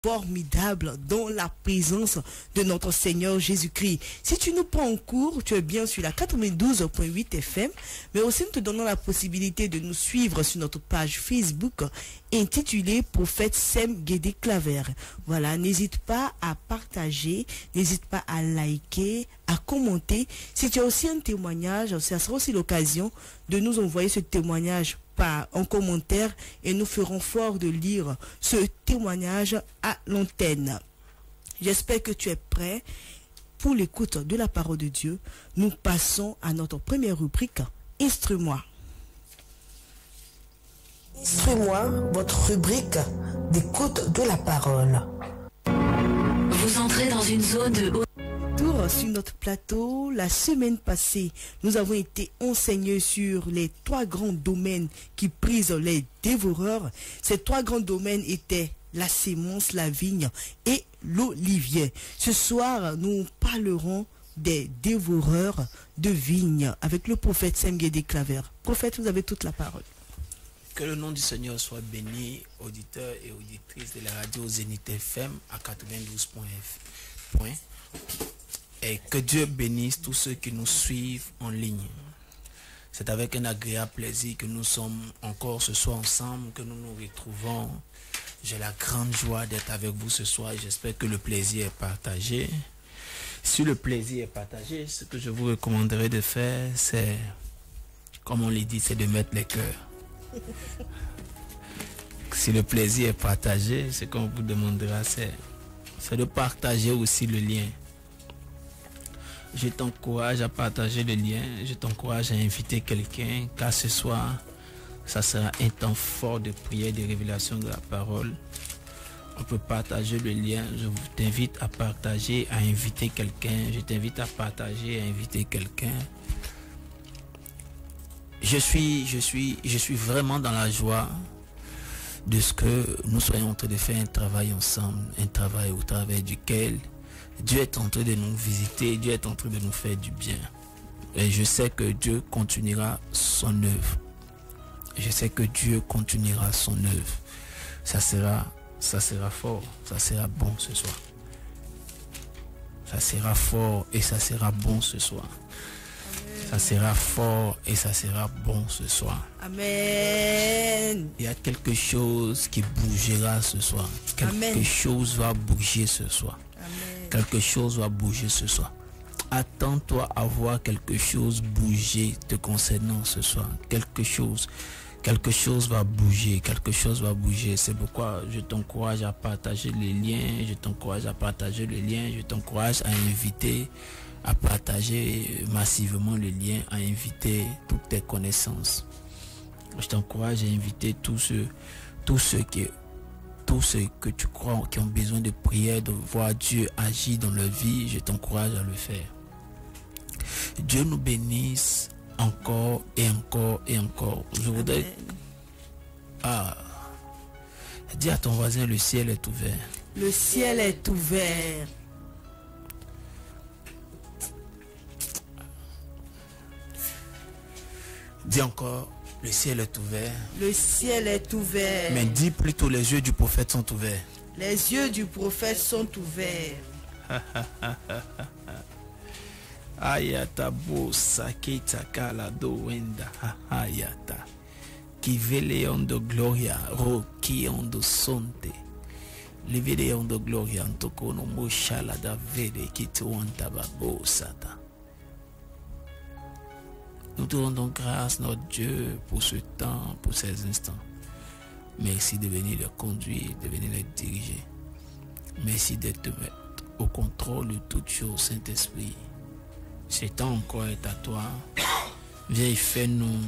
formidable dans la présence de notre Seigneur Jésus-Christ. Si tu nous prends en cours, tu es bien sur la 92.8 FM, mais aussi nous te donnons la possibilité de nous suivre sur notre page Facebook intitulée Prophète Sem Guédé Claver. Voilà, n'hésite pas à partager, n'hésite pas à liker, à commenter. Si tu as aussi un témoignage, ça sera aussi l'occasion de nous envoyer ce témoignage en commentaire et nous ferons fort de lire ce témoignage à l'antenne. J'espère que tu es prêt pour l'écoute de la parole de Dieu. Nous passons à notre première rubrique, Instruis-moi. Instruis-moi, votre rubrique d'écoute de la parole. Vous entrez dans une zone de haut. Sur notre plateau, la semaine passée, nous avons été enseignés sur les 3 grands domaines qui prisent les dévoreurs. Ces 3 grands domaines étaient la sémence, la vigne et l'olivier. Ce soir, nous parlerons des dévoreurs de vigne avec le prophète Sem Guédé Claver. Prophète, vous avez toute la parole. Que le nom du Seigneur soit béni, auditeurs et auditrices de la radio Zénith FM à 92.f. Et que Dieu bénisse tous ceux qui nous suivent en ligne. C'est avec un agréable plaisir que nous sommes encore ce soir ensemble, que nous nous retrouvons. J'ai la grande joie d'être avec vous ce soir et j'espère que le plaisir est partagé. Si le plaisir est partagé, ce que je vous recommanderais de faire, c'est, comme on l'a dit, c'est de mettre les cœurs. Si le plaisir est partagé, ce qu'on vous demandera, c'est de partager aussi le lien. Je t'encourage à partager le lien, je t'encourage à inviter quelqu'un, car ce soir, ça sera un temps fort de prière, de révélation de la parole. On peut partager le lien, je t'invite à partager, à inviter quelqu'un, je t'invite à partager, à inviter quelqu'un. Je suis vraiment dans la joie de ce que nous soyons en train de faire un travail ensemble, un travail au travers duquel Dieu est en train de nous visiter, Dieu est en train de nous faire du bien. Et je sais que Dieu continuera son œuvre. Je sais que Dieu continuera son œuvre. Ça sera fort, ça sera bon ce soir. Ça sera fort et ça sera bon ce soir. Ça sera fort et ça sera bon ce soir. Amen. Il y a quelque chose qui bougera ce soir. Quelque chose va bouger ce soir. Quelque chose va bouger ce soir. Attends-toi à voir quelque chose bouger te concernant ce soir. Quelque chose va bouger, quelque chose va bouger. C'est pourquoi je t'encourage à partager les liens, je t'encourage à inviter, à partager massivement les liens, à inviter toutes tes connaissances. Je t'encourage à inviter tous ceux que tu crois qui ont besoin de prière, de voir Dieu agir dans leur vie. Je t'encourage à le faire. Dieu nous bénisse encore et encore et encore. Je voudrais... dis à ton voisin, le ciel est ouvert. Le ciel est ouvert. Dis encore, le ciel est ouvert. Le ciel est ouvert. Mais dis plutôt, les yeux du prophète sont ouverts. Les yeux du prophète sont ouverts. Ayata bo sakita kala do wenda ayata kivele ondo gloria roki ondo sonte livide ondo gloria antoko no moshala da vede kituanta babo sata. Nous te rendons grâce, notre Dieu, pour ce temps, pour ces instants. Merci de venir les conduire, de venir les diriger. Merci de te mettre au contrôle de toutes choses, Saint-Esprit. Ce temps encore est à toi. Viens et fais-nous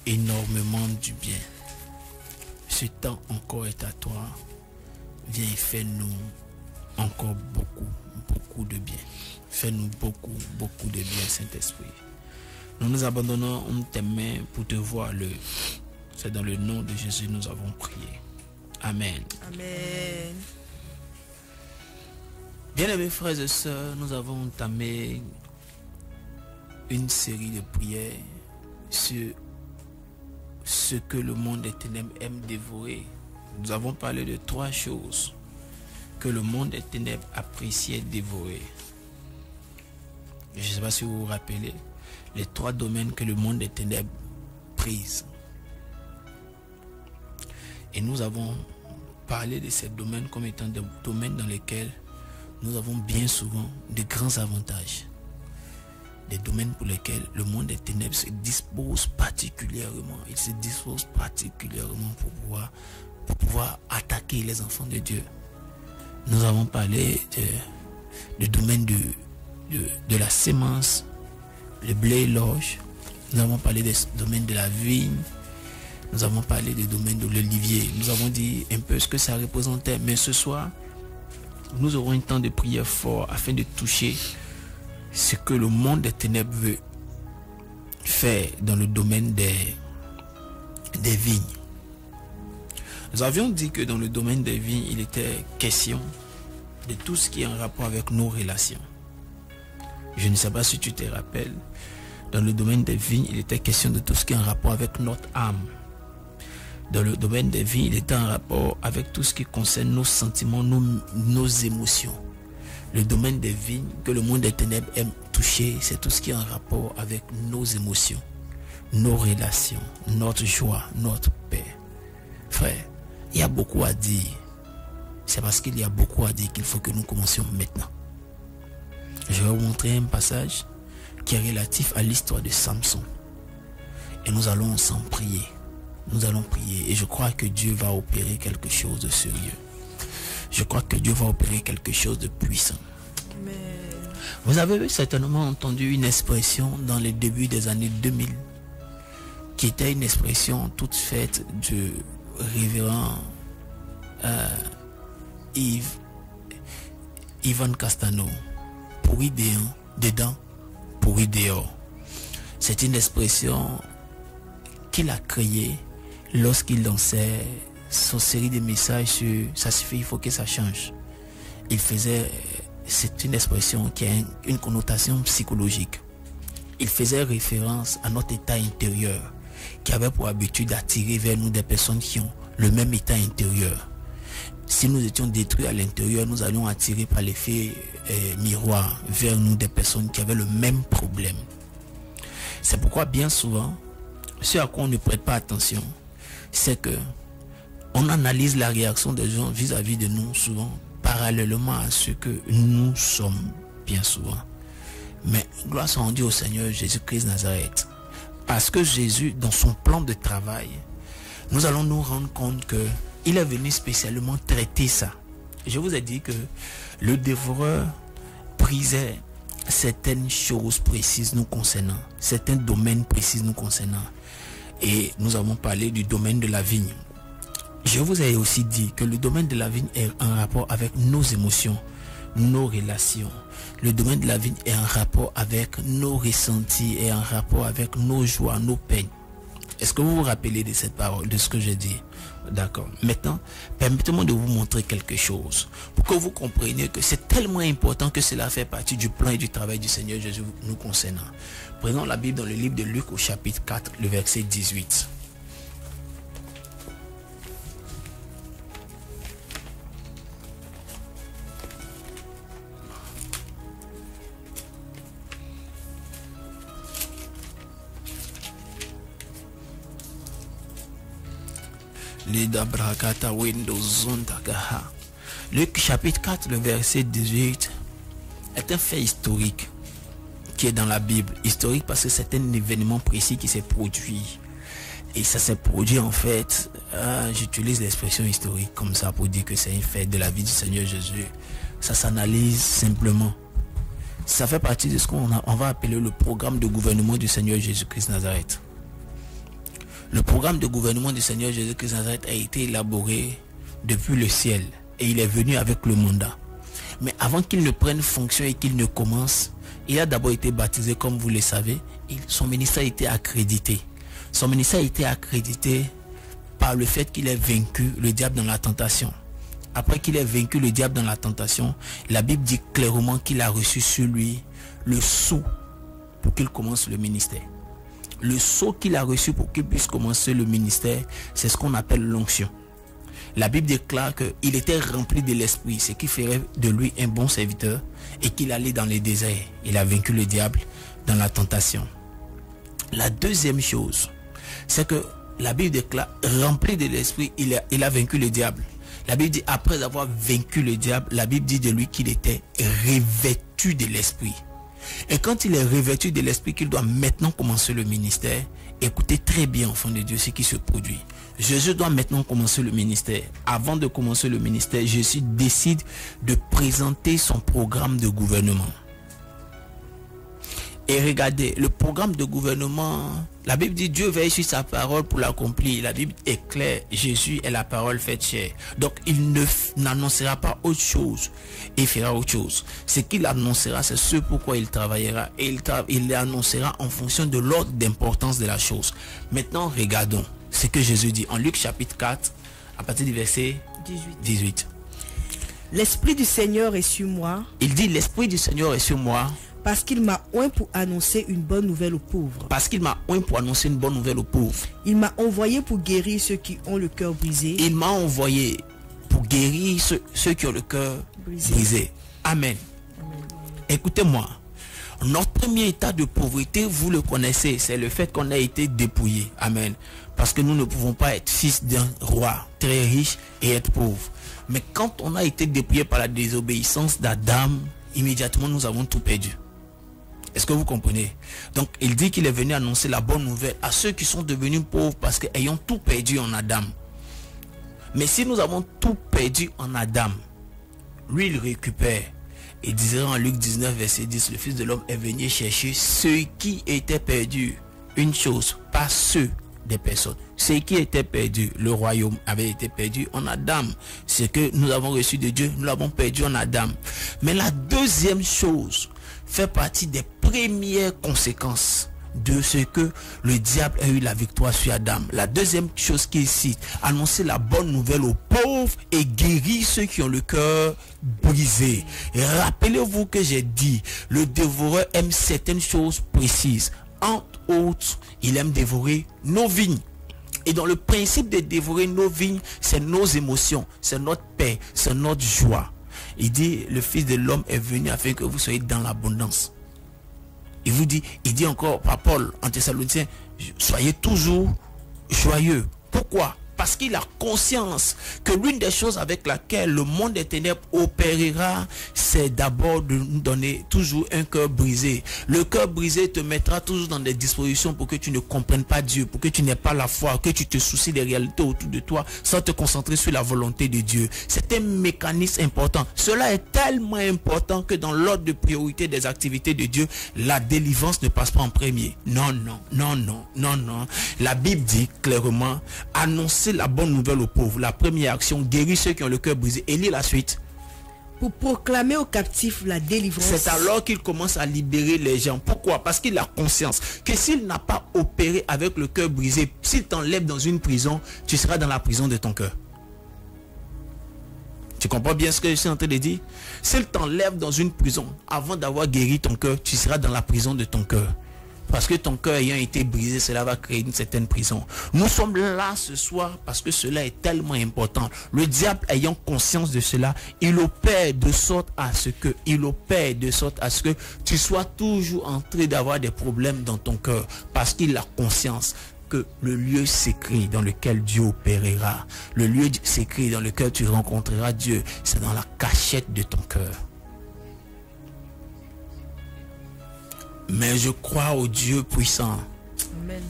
énormément du bien. Ce temps encore est à toi. Viens et fais-nous encore beaucoup de bien. Fais-nous beaucoup de bien, Saint-Esprit. Nous nous abandonnons tes mains pour te voir l'œuvre. C'est dans le nom de Jésus que nous avons prié. Amen. Amen. Bien-aimés frères et sœurs, nous avons entamé une série de prières sur ce que le monde des ténèbres aime dévorer. Nous avons parlé de 3 choses. que le monde des ténèbres appréciait dévorer. Je ne sais pas si vous vous rappelez les 3 domaines que le monde des ténèbres prise. Et nous avons parlé de ces domaines comme étant des domaines dans lesquels nous avons bien souvent de grands avantages. Des domaines pour lesquels le monde des ténèbres se dispose particulièrement. Il se dispose particulièrement pour pouvoir attaquer les enfants de Dieu. Nous avons parlé du domaine de la sémence, le blé et l'orge. Nous avons parlé des domaines de la vigne. Nous avons parlé des domaines de l'olivier. Nous avons dit un peu ce que ça représentait. Mais ce soir, nous aurons un temps de prière fort afin de toucher ce que le monde des ténèbres veut faire dans le domaine des vignes. Nous avions dit que dans le domaine des vignes, il était question de tout ce qui est en rapport avec nos relations. Je ne sais pas si tu te rappelles, dans le domaine des vignes, il était question de tout ce qui est en rapport avec notre âme. Dans le domaine des vignes, il était en rapport avec tout ce qui concerne nos sentiments, nos émotions. Le domaine des vignes que le monde des ténèbres aime toucher, c'est tout ce qui est en rapport avec nos émotions, nos relations, notre joie, notre paix. Frère, il y a beaucoup à dire. C'est parce qu'il y a beaucoup à dire qu'il faut que nous commencions maintenant. Je vais vous montrer un passage qui est relatif à l'histoire de Samson. Et nous allons ensemble prier. Nous allons prier et je crois que Dieu va opérer quelque chose de sérieux. Je crois que Dieu va opérer quelque chose de puissant. Amen. Vous avez certainement entendu une expression dans les débuts des années 2000 qui était une expression toute faite du révérend Ivan Castano. Pourri dedans, pourri dehors. C'est une expression qu'il a créée lorsqu'il lançait son série de messages sur ça suffit, il faut que ça change. C'est une expression qui a une connotation psychologique. Il faisait référence à notre état intérieur qui avait pour habitude d'attirer vers nous des personnes qui ont le même état intérieur. Si nous étions détruits à l'intérieur, nous allions attirer par l'effet miroir vers nous des personnes qui avaient le même problème. C'est pourquoi bien souvent, ce à quoi on ne prête pas attention, c'est que on analyse la réaction des gens vis-à-vis de nous souvent parallèlement à ce que nous sommes bien souvent. Mais gloire soit rendue au Seigneur Jésus-Christ Nazareth. Parce que Jésus, dans son plan de travail, nous allons nous rendre compte que il est venu spécialement traiter ça. Je vous ai dit que le dévoreur prisait certaines choses précises nous concernant, certains domaines précis nous concernant. Et nous avons parlé du domaine de la vigne. Je vous ai aussi dit que le domaine de la vigne est en rapport avec nos émotions, nos relations. Le domaine de la vigne est en rapport avec nos ressentis, est en rapport avec nos joies, nos peines. Est-ce que vous vous rappelez de cette parole, de ce que j'ai dit? D'accord. Maintenant, permettez-moi de vous montrer quelque chose pour que vous compreniez que c'est tellement important que cela fait partie du plan et du travail du Seigneur Jésus nous concernant. Prenons la Bible dans le livre de Luc au chapitre 4, le verset 18. Luc chapitre 4, le verset 18 est un fait historique qui est dans la Bible. Historique parce que c'est un événement précis qui s'est produit. Et ça s'est produit en fait, j'utilise l'expression historique comme ça pour dire que c'est un fait de la vie du Seigneur Jésus. Ça s'analyse simplement. Ça fait partie de ce qu'on va appeler le programme de gouvernement du Seigneur Jésus-Christ Nazareth. Le programme de gouvernement du Seigneur Jésus-Christ Nazareth a été élaboré depuis le ciel et il est venu avec le mandat. Mais avant qu'il ne prenne fonction et qu'il ne commence, il a d'abord été baptisé comme vous le savez. Son ministère a été accrédité. Son ministère a été accrédité par le fait qu'il ait vaincu le diable dans la tentation. Après qu'il ait vaincu le diable dans la tentation, la Bible dit clairement qu'il a reçu sur lui le sceau pour qu'il commence le ministère. Le sceau qu'il a reçu pour qu'il puisse commencer le ministère, c'est ce qu'on appelle l'onction. La Bible déclare qu'il était rempli de l'esprit, ce qui ferait de lui un bon serviteur, et qu'il allait dans les déserts. Il a vaincu le diable dans la tentation. La deuxième chose, c'est que la Bible déclare, rempli de l'esprit, il a vaincu le diable. La Bible dit, après avoir vaincu le diable, la Bible dit de lui qu'il était revêtu de l'esprit. Et quand il est revêtu de l'esprit, qu'il doit maintenant commencer le ministère, écoutez très bien, enfant de Dieu, ce qui se produit. Jésus doit maintenant commencer le ministère. Avant de commencer le ministère, Jésus décide de présenter son programme de gouvernement. Et regardez, le programme de gouvernement, la Bible dit Dieu veille sur sa parole pour l'accomplir. La Bible est claire, Jésus est la parole faite chair. Donc il n'annoncera pas autre chose et fera autre chose. Ce qu'il annoncera, c'est ce pourquoi il travaillera. Et il l'annoncera en fonction de l'ordre d'importance de la chose. Maintenant, regardons ce que Jésus dit en Luc chapitre 4, à partir du verset 18. L'Esprit du Seigneur est sur moi. Il dit, l'Esprit du Seigneur est sur moi. Parce qu'il m'a oint pour annoncer une bonne nouvelle aux pauvres. Parce qu'il m'a oint pour annoncer une bonne nouvelle aux pauvres. Il m'a envoyé pour guérir ceux qui ont le cœur brisé. Il m'a envoyé pour guérir ceux qui ont le cœur brisé. Amen. Écoutez-moi. Notre premier état de pauvreté, vous le connaissez, c'est le fait qu'on a été dépouillé. Amen. Parce que nous ne pouvons pas être fils d'un roi très riche et être pauvre. Mais quand on a été dépouillé par la désobéissance d'Adam, immédiatement nous avons tout perdu. Est-ce que vous comprenez? Donc il dit qu'il est venu annoncer la bonne nouvelle à ceux qui sont devenus pauvres parce qu'ayant tout perdu en Adam. Mais si nous avons tout perdu en Adam, lui il récupère. Il disait en Luc 19 verset 10, le Fils de l'homme est venu chercher ceux qui étaient perdus. Une chose, pas ceux des personnes. Ceux qui étaient perdus, le royaume avait été perdu en Adam. Ce que nous avons reçu de Dieu, nous l'avons perdu en Adam. Mais la deuxième chose fait partie des premières conséquences de ce que le diable a eu la victoire sur Adam. La deuxième chose qu'il cite, annoncer la bonne nouvelle aux pauvres et guérir ceux qui ont le cœur brisé. Et rappelez-vous que j'ai dit, le dévoreur aime certaines choses précises. Entre autres, il aime dévorer nos vignes. Et dans le principe de dévorer nos vignes, c'est nos émotions, c'est notre paix, c'est notre joie. Il dit, le Fils de l'homme est venu afin que vous soyez dans l'abondance. Il dit encore par Paul en Thessaloniciens, soyez toujours joyeux. Pourquoi? Parce qu'il a conscience que l'une des choses avec laquelle le monde des ténèbres opérera, c'est d'abord de nous donner toujours un cœur brisé. Le cœur brisé te mettra toujours dans des dispositions pour que tu ne comprennes pas Dieu, pour que tu n'aies pas la foi, que tu te soucies des réalités autour de toi sans te concentrer sur la volonté de Dieu. C'est un mécanisme important. Cela est tellement important que dans l'ordre de priorité des activités de Dieu, la délivrance ne passe pas en premier. Non. La Bible dit clairement, annoncer la bonne nouvelle aux pauvres. La première action, guérir ceux qui ont le cœur brisé. Et lis la suite. Pour proclamer aux captifs la délivrance. C'est alors qu'il commence à libérer les gens. Pourquoi? Parce qu'il a conscience que s'il n'a pas opéré avec le cœur brisé, s'il t'enlève dans une prison, tu seras dans la prison de ton cœur. Tu comprends bien ce que je suis en train de dire? S'il t'enlève dans une prison, avant d'avoir guéri ton cœur, tu seras dans la prison de ton cœur. Parce que ton cœur ayant été brisé, cela va créer une certaine prison. Nous sommes là ce soir parce que cela est tellement important. Le diable ayant conscience de cela, il opère de sorte à ce que tu sois toujours en train d'avoir des problèmes dans ton cœur. Parce qu'il a conscience que le lieu secret dans lequel Dieu opérera, le lieu secret dans lequel tu rencontreras Dieu, c'est dans la cachette de ton cœur. Mais je crois au Dieu puissant. Amen.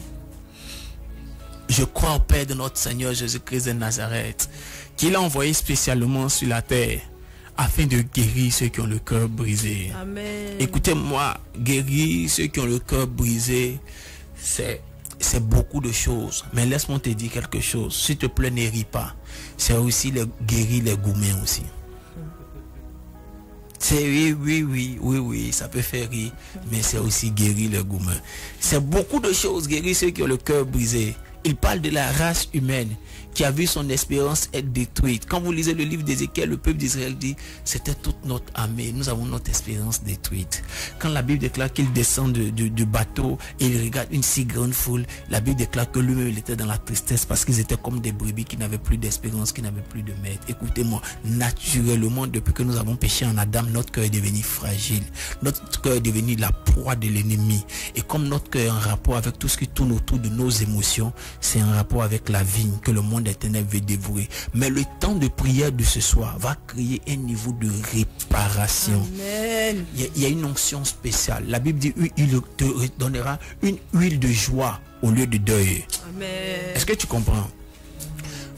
Je crois au Père de notre Seigneur Jésus-Christ de Nazareth, qu'il a envoyé spécialement sur la terre afin de guérir ceux qui ont le cœur brisé. Amen. Écoutez-moi, guérir ceux qui ont le cœur brisé, c'est beaucoup de choses. Mais laisse-moi te dire quelque chose. S'il te plaît, ne ris pas. C'est aussi guérir les gourmets aussi. C'est oui, ça peut faire rire, mais c'est aussi guérir les gourmets. C'est beaucoup de choses, guérir ceux qui ont le cœur brisé. Il parle de la race humaine qui a vu son espérance être détruite. Quand vous lisez le livre d'Ézéchiel, le peuple d'Israël dit, c'était toute notre armée, nous avons notre espérance détruite. Quand la Bible déclare qu'il descend du bateau et il regarde une si grande foule, la Bible déclare que lui-même il était dans la tristesse parce qu'ils étaient comme des brebis qui n'avaient plus d'espérance, qui n'avaient plus de maître. Écoutez-moi, naturellement, depuis que nous avons péché en Adam, notre cœur est devenu fragile. Notre cœur est devenu la proie de l'ennemi. Et comme notre cœur est en rapport avec tout ce qui tourne autour de nos émotions, c'est un rapport avec la vigne que le monde éternel veut dévorer. Mais le temps de prière de ce soir va créer un niveau de réparation. Amen. Il y a une onction spéciale. La Bible dit, il te donnera une huile de joie au lieu de deuil. Amen. Est-ce que tu comprends?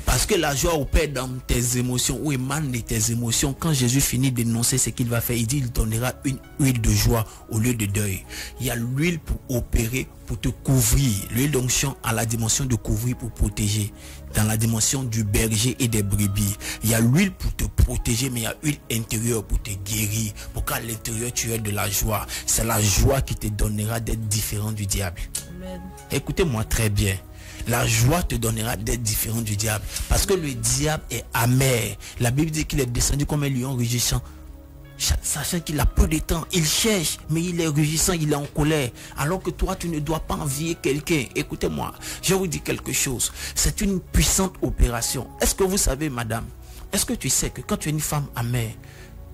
Parce que la joie opère dans tes émotions, ou émane de tes émotions. Quand Jésus finit d'énoncer ce qu'il va faire, il dit, il donnera une huile de joie au lieu de deuil. Il y a l'huile pour opérer, pour te couvrir. L'huile d'onction a la dimension de couvrir pour protéger. Dans la dimension du berger et des brebis. Il y a l'huile pour te protéger, mais il y a l'huile intérieure pour te guérir. Pour qu'à l'intérieur tu aies de la joie. C'est la joie qui te donnera d'être différent du diable. Amen. Écoutez-moi très bien. La joie te donnera d'être différent du diable. Parce que le diable est amer. La Bible dit qu'il est descendu comme un lion rugissant. Sachant qu'il a peu de temps, il cherche, mais il est rugissant, il est en colère. Alors que toi, tu ne dois pas envier quelqu'un. Écoutez-moi, je vous dis quelque chose. C'est une puissante opération. Est-ce que vous savez, madame, est-ce que tu sais que quand tu es une femme amère,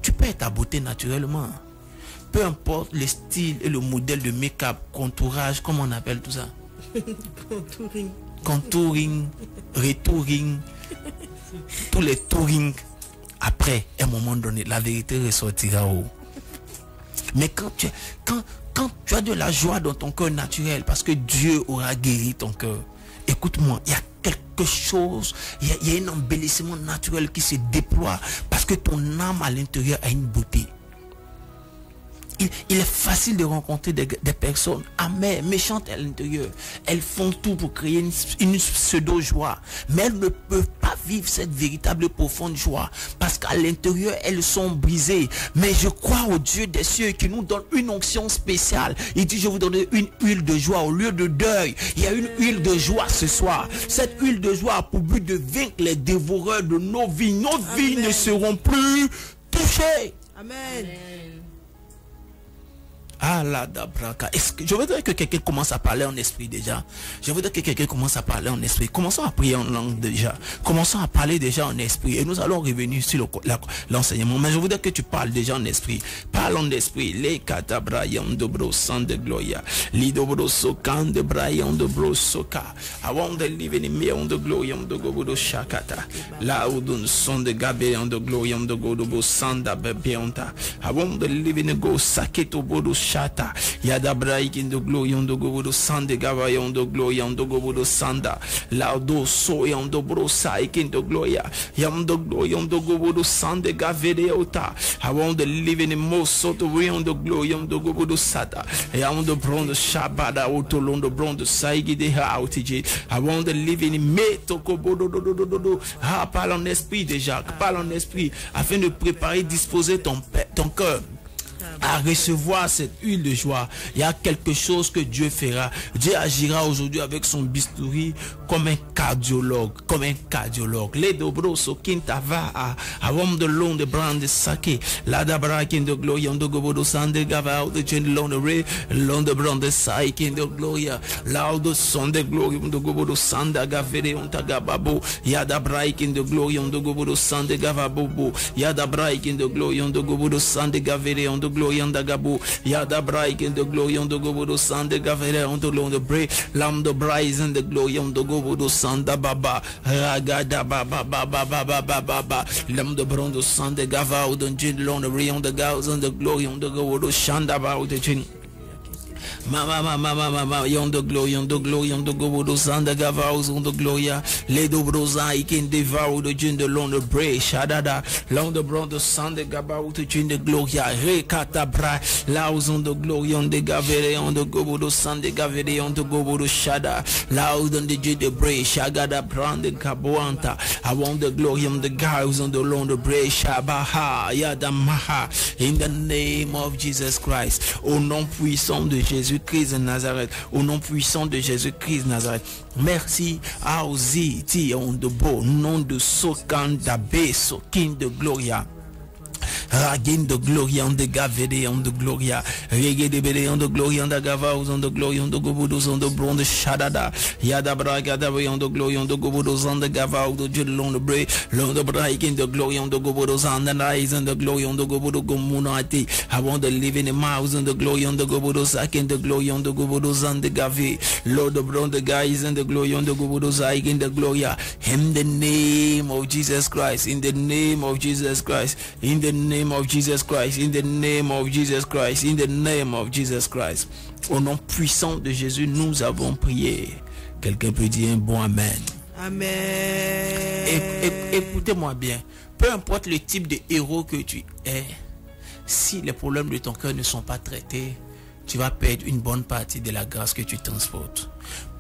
tu perds ta beauté naturellement? Peu importe le style et le modèle de make-up, contourage, comment on appelle tout ça? Contouring, retouring, tous les touring. Après, à un moment donné, la vérité ressortira haut. Mais quand tu as de la joie dans ton cœur naturel, parce que Dieu aura guéri ton cœur, écoute-moi, il y a quelque chose, il y a un embellissement naturel qui se déploie, parce que ton âme à l'intérieur a une beauté. Il est facile de rencontrer des personnes amères, méchantes à l'intérieur. Elles font tout pour créer une pseudo-joie. Mais elles ne peuvent pas vivre cette véritable profonde joie. Parce qu'à l'intérieur, elles sont brisées. Mais je crois au Dieu des cieux qui nous donne une onction spéciale. Il dit, je vous donne une huile de joie au lieu de deuil. Il y a une huile de joie ce soir. Cette huile de joie a pour but de vaincre les dévoreurs de nos vies. Nos vies ne seront plus touchées. Amen. Ah là, d'abraka. Je voudrais que quelqu'un commence à parler en esprit déjà. Je voudrais que quelqu'un commence à parler en esprit. Commençons à prier en langue déjà. Commençons à parler déjà en esprit. Et nous allons revenir sur l'enseignement. Mais je voudrais que tu parles déjà en esprit. Parle en esprit. Les katabrayan de brosan de gloria. Lidobro sokan de brayan de brosoka. I want to live in me on the glory on the gobodo shakata. La udun son de gabe on the glory on the godobo sanda bebeonta. I want to live in the go saketo bodo Shata Yadabra ikindo glory on the gobodo sande gava on the glory on the gobodo sanda laudo so on the brosa ikindo gloria yam the glory on the gobodo sande gavede ota. I want to live in the most sort of way on the glory on the gobodo sata. I want the bronze shabada otolon the bronze saigi de hautiji. I want to live in me tokobodo do. Ah, parle en esprit déjà, parle en esprit afin de préparer, disposer ton cœur à recevoir cette huile de joie. Il y a quelque chose que Dieu fera. Dieu agira aujourd'hui avec son bistouri comme un cardiologue, les dobro so kintava avom de long de brand de sake la dabra kin de gloria on de gobodo sande gava out de chen long de re long de brand de sai kin de gloria loud de son de gloria on de gobodo sanda gavere on tagababo ya dabra kin de gloria on de gobodo sande gavabobo ya dabra kin de gloria on de gobodo sande gavere on de gloria on dagabo ya dabra kin de gloria on de gobodo sande gavere on de long de bre lam de brise and de gloria on de gobodo sanda baba ragada baba lam de brondo sande gava ou de jin long de rayon de gaz and de gloria on de gobodo shanda ba ou de jin Mama, yon de gloria, gobodo sanda gavaus on de gloria, les dobrosa ikin devour de jin de long de bre, shadada, long de brondo sanda gabau de jin de gloria, recatabra, laus on de gloria, on de gavere, on de gobodo sanda gavere, on de gobodo shada, laus on de jin de bre, shagada brande kaboanta, I want the glory on the guys on the long de bre, shabaha, yadamaha, in the name of Jesus Christ, au nom puissant de Jésus Jésus-Christ de Nazareth. Au nom puissant de Jésus-Christ de Nazareth. Merci à Ozi, Tion de Beau, nom de Sokan d'Abbé, Sokin de Gloria. Ragin de Gloria, on de Gavede, on de Gloria, Reggae de Bede, on de Gloria, on de Gavaus, on de Gloria, on de Gobudos, on de Bronde Shadada, Yadabra, Gadawe, on de Gloria, on de Gobudos, on de Gavaus, de Dieu, l'on de Bray, l'on de Braïkin de Gloria, on de Gobudos, on de Rise, on de Gloria, on de Gobudos, Gomunati, I want to live in the mouse, on de Gloria, on de Gobudos, I can de Gloria, on de Gobudos, on de Gavi, Lord of Bronde Guys, and the Gloria, on de Gobudos, I can the Gloria, in the name of Jesus Christ, in the name of Jesus Christ, in the name of Jesus Christ, in the name of Jesus Christ, in the name of Jesus Christ. Au nom puissant de Jésus, nous avons prié. Quelqu'un peut dire un bon amen. Amen. Écoutez-moi bien. Peu importe le type de héros que tu es, si les problèmes de ton cœur ne sont pas traités, tu vas perdre une bonne partie de la grâce que tu transportes.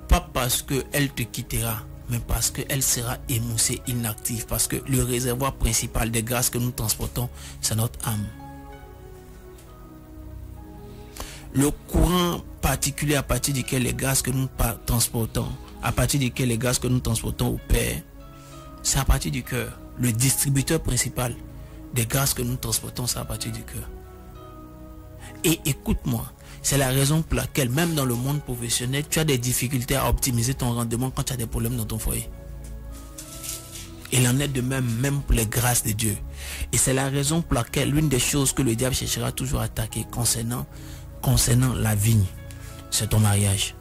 Pas parce qu'elle te quittera, mais parce qu'elle sera émoussée, inactive, parce que le réservoir principal des grâces que nous transportons, c'est notre âme. Le courant particulier à partir duquel les grâces que nous transportons, à partir duquel les grâces que nous transportons au Père, c'est à partir du cœur. Le distributeur principal des grâces que nous transportons, c'est à partir du cœur. Et écoute-moi, c'est la raison pour laquelle même dans le monde professionnel, tu as des difficultés à optimiser ton rendement quand tu as des problèmes dans ton foyer. Il en est de même pour les grâces de Dieu. Et c'est la raison pour laquelle l'une des choses que le diable cherchera toujours à attaquer concernant la vigne, c'est ton mariage.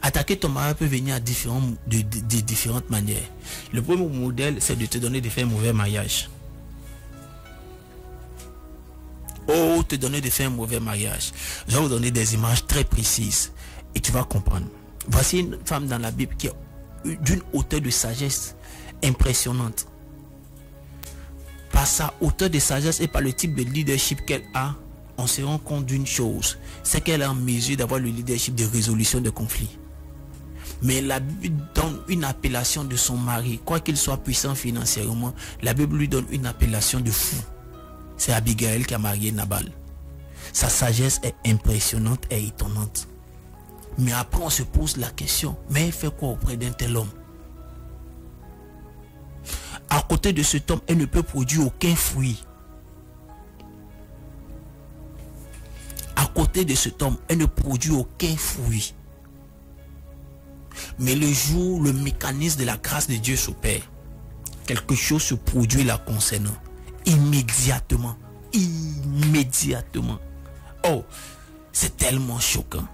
Attaquer ton mariage peut venir de différentes manières. Le premier modèle, c'est de te donner de faire un mauvais mariage. Oh, te donner de faire un mauvais mariage. Je vais vous donner des images très précises et tu vas comprendre. Voici une femme dans la Bible qui est d'une hauteur de sagesse impressionnante. Par sa hauteur de sagesse et par le type de leadership qu'elle a, on se rend compte d'une chose, c'est qu'elle est en mesure d'avoir le leadership de résolution de conflits. Mais la Bible donne une appellation de son mari, quoi qu'il soit puissant financièrement, la Bible lui donne une appellation de fou. C'est Abigail qui a marié Nabal. Sa sagesse est impressionnante et étonnante. Mais après on se pose la question, mais elle fait quoi auprès d'un tel homme? À côté de cet homme, elle ne peut produire aucun fruit. À côté de cet homme, elle ne produit aucun fruit. Mais le jour où le mécanisme de la grâce de Dieu s'opère, quelque chose se produit la concernant. Immédiatement. Oh, c'est tellement choquant.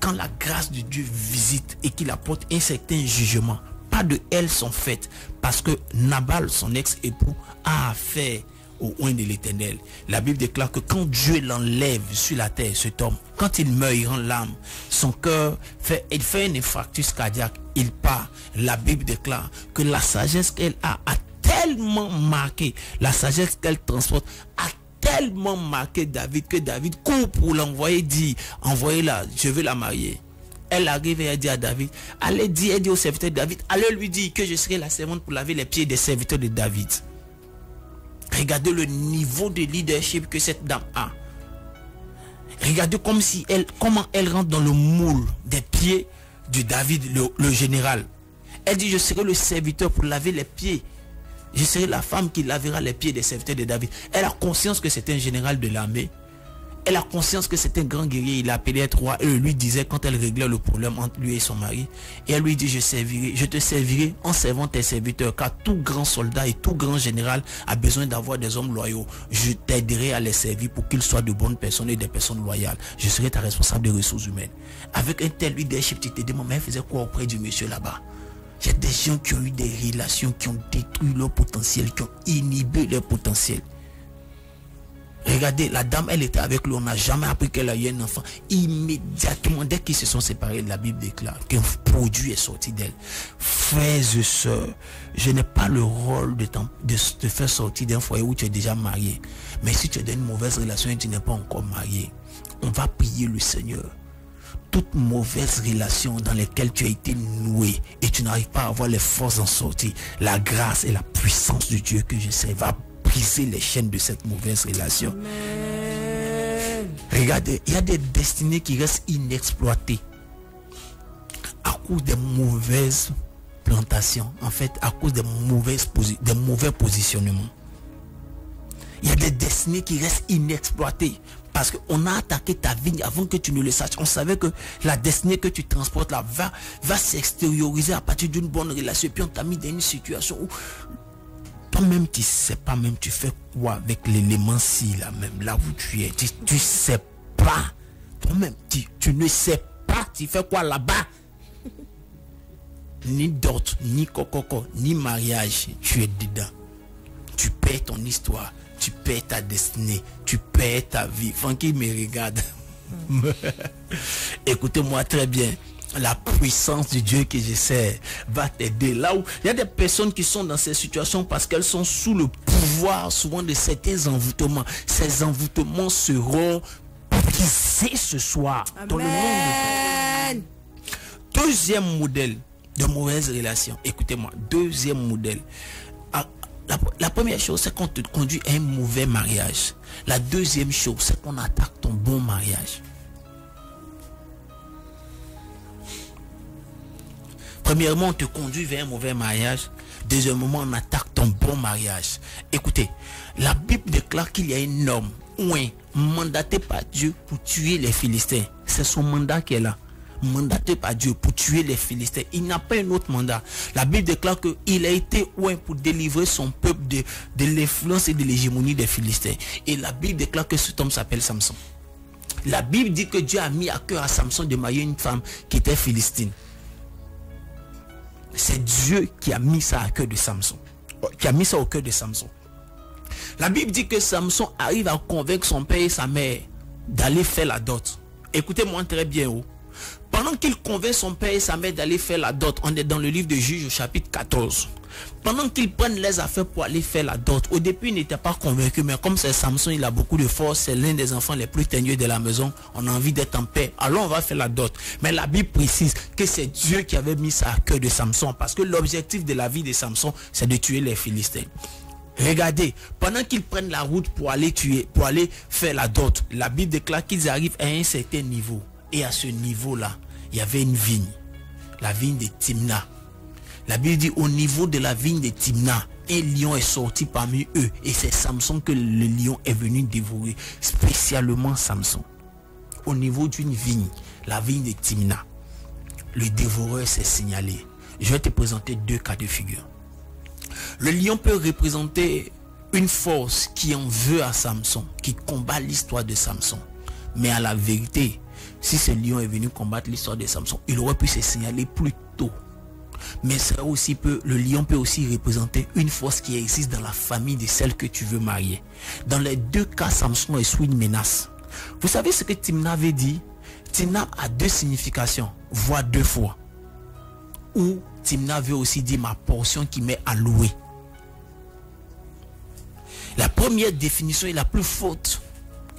Quand la grâce de Dieu visite et qu'il apporte un certain jugement, pas de elles sont faites, parce que Nabal, son ex-époux, a affaire au oint de l'Éternel. La Bible déclare que quand Dieu l'enlève sur la terre, cet homme, quand il meurt, il rend l'âme, son cœur fait un infarctus cardiaque, il part. La Bible déclare que la sagesse qu'elle a tellement marqué, la sagesse qu'elle transporte a tellement marqué David que David court pour l'envoyer, dit, envoyez-la, je veux la marier. Elle arrive et elle dit à David, elle dit au serviteur de David, allez lui dire que je serai la servante pour laver les pieds des serviteurs de David. Regardez le niveau de leadership que cette dame a. Regardez comment elle rentre dans le moule des pieds de David, le général. Elle dit, je serai le serviteur pour laver les pieds. Je serai la femme qui lavera les pieds des serviteurs de David. Elle a conscience que c'est un général de l'armée. Elle a conscience que c'est un grand guerrier. Il a appelé être roi. Et lui disait quand elle réglait le problème entre lui et son mari. Et elle lui dit, je te servirai en servant tes serviteurs. Car tout grand soldat et tout grand général a besoin d'avoir des hommes loyaux. Je t'aiderai à les servir pour qu'ils soient de bonnes personnes et des personnes loyales. Je serai ta responsable des ressources humaines. Avec un tel leadership, tu te demandes, mais elle faisait quoi auprès du monsieur là-bas? Il y a des gens qui ont eu des relations qui ont détruit leur potentiel, qui ont inhibé leur potentiel. Regardez, la dame, elle était avec lui, on n'a jamais appris qu'elle a eu un enfant. Immédiatement, dès qu'ils se sont séparés, la Bible déclare qu'un produit est sorti d'elle. Frères et sœurs, je n'ai pas le rôle de te faire sortir d'un foyer où tu es déjà marié. Mais si tu es dans une mauvaise relation et tu n'es pas encore marié, on va prier le Seigneur. Toute mauvaise relation dans laquelle tu as été noué et tu n'arrives pas à avoir les forces d'en sortir, la grâce et la puissance de Dieu que je sais va briser les chaînes de cette mauvaise relation. Amen. Regardez, il y a des destinées qui restent inexploitées à cause des mauvaises plantations, en fait, à cause des mauvais positionnements. Il y a des destinées qui restent inexploitées parce qu'on a attaqué ta vigne avant que tu ne le saches. On savait que la destinée que tu transportes là va s'extérioriser à partir d'une bonne relation. Et puis on t'a mis dans une situation où toi-même tu sais pas, même tu fais quoi avec l'élément ci là, même là où tu es. Tu sais pas. Toi-même tu ne sais pas, tu fais quoi là-bas. Ni dot, ni coco, ni mariage, tu es dedans. Tu perds ton histoire, tu perds ta destinée, tu perds ta vie. Francky me regarde. Écoutez-moi très bien. La puissance du Dieu que je sers va t'aider. Là où il y a des personnes qui sont dans ces situations parce qu'elles sont sous le pouvoir souvent de certains envoûtements. Ces envoûtements seront brisés ce soir. Amen. Dans le nom de... Deuxième modèle de mauvaise relation. Écoutez-moi, deuxième modèle. La première chose, c'est qu'on te conduit à un mauvais mariage. La deuxième chose, c'est qu'on attaque ton bon mariage. Premièrement, on te conduit vers un mauvais mariage. Deuxièmement, on attaque ton bon mariage. Écoutez, la Bible déclare qu'il y a un homme, mandaté par Dieu pour tuer les Philistins. C'est son mandat qui est là. Mandaté par Dieu pour tuer les Philistins. Il n'a pas un autre mandat. La Bible déclare qu'il a été pour délivrer son peuple de l'influence et de l'hégémonie des Philistins. Et la Bible déclare que cet homme s'appelle Samson. La Bible dit que Dieu a mis à cœur à Samson de marier une femme qui était philistine. C'est Dieu qui a mis ça à cœur de Samson. Qui a mis ça au cœur de Samson. La Bible dit que Samson arrive à convaincre son père et sa mère d'aller faire la dot. Écoutez-moi très bien. Pendant qu'il convainc son père et sa mère d'aller faire la dot, on est dans le livre de Juges au chapitre 14. Pendant qu'ils prennent les affaires pour aller faire la dot, au début il n'était pas convaincu, mais comme c'est Samson, il a beaucoup de force, c'est l'un des enfants les plus teigneux de la maison, on a envie d'être en paix, alors on va faire la dot. Mais la Bible précise que c'est Dieu qui avait mis ça à cœur de Samson, parce que l'objectif de la vie de Samson, c'est de tuer les Philistins. Regardez, pendant qu'ils prennent la route pour aller faire la dot, la Bible déclare qu'ils arrivent à un certain niveau. Et à ce niveau-là, il y avait une vigne, la vigne de Timna. La Bible dit au niveau de la vigne de Timna, un lion est sorti parmi eux. Et c'est Samson que le lion est venu dévorer, spécialement Samson. Au niveau d'une vigne, la vigne de Timna, le dévoreur s'est signalé. Je vais te présenter deux cas de figure. Le lion peut représenter une force qui en veut à Samson, qui combat l'histoire de Samson. Mais à la vérité, si ce lion est venu combattre l'histoire de Samson, il aurait pu se signaler plus tôt. Mais le lion peut aussi représenter une force qui existe dans la famille de celle que tu veux marier. Dans les deux cas, Samson est sous une menace. Vous savez ce que Timna avait dit? Timna a deux significations, voire deux fois. Ou Timna veut aussi dire ma portion qui m'est allouée. La première définition est la plus forte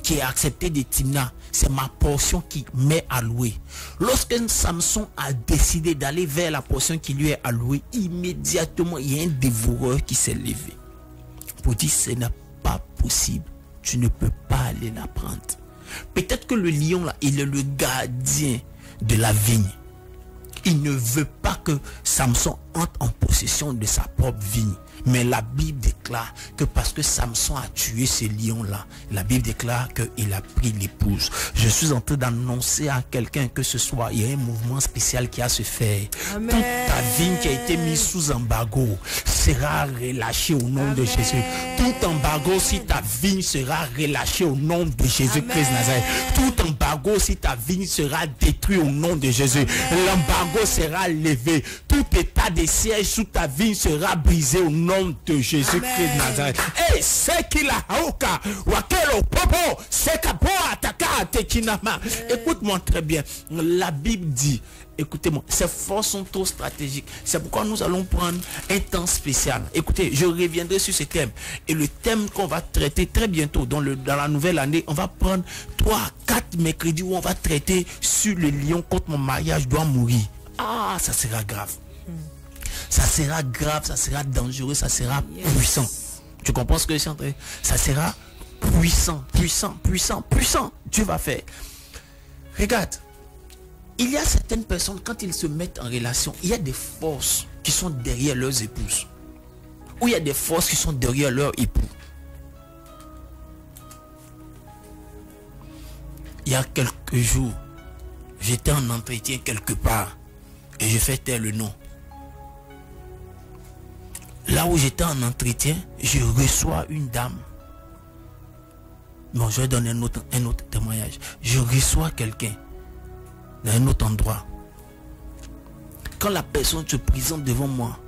qui est acceptée de Timna, c'est ma portion qui m'est allouée. Lorsque Samson a décidé d'aller vers la portion qui lui est allouée, immédiatement il y a un dévoreur qui s'est levé pour dire ce n'est pas possible, tu ne peux pas aller la prendre. Peut-être que le lion là, il est le gardien de la vigne. Il ne veut pas que Samson entre en possession de sa propre vigne. Mais la Bible déclare que parce que Samson a tué ce lion-là, la Bible déclare qu'il a pris l'épouse. Je suis en train d'annoncer à quelqu'un que ce soir, il y a un mouvement spécial qui a se faire. Amen. Toute ta vigne qui a été mise sous embargo sera relâchée au nom de Jésus. Tout embargo si ta vigne sera relâchée au nom de Jésus-Christ Nazareth. Tout embargo si ta vigne sera détruit au nom de Jésus. L'embargo sera levé. Tout état de siège sous ta vigne sera brisé au nom de Jésus-Christ Nazareth. Et c'est qu'il a haoka wakelo popo c'est kapo ataka tekinama. Écoute-moi très bien. La Bible dit, écoutez-moi, ces forces sont trop stratégiques. C'est pourquoi nous allons prendre un temps spécial. Écoutez, je reviendrai sur ce thème. Et le thème qu'on va traiter très bientôt dans la nouvelle année, on va prendre 3 à 4 mercredis où on va traiter sur le lion contre mon mariage doit mourir. Ah, ça sera grave. Ça sera grave, ça sera dangereux, ça sera puissant. Tu comprends ce que je suis en train de dire? Ça sera puissant, puissant, puissant, puissant. Dieu va faire. Regarde, il y a certaines personnes, quand ils se mettent en relation, il y a des forces qui sont derrière leurs épouses. Ou il y a des forces qui sont derrière leur époux. Il y a quelques jours, j'étais en entretien quelque part et je fais taire le nom. Là où j'étais en entretien, je reçois une dame. Bon, je vais donner un autre témoignage. Je reçois quelqu'un dans un autre endroit. Quand la personne se présente devant moi,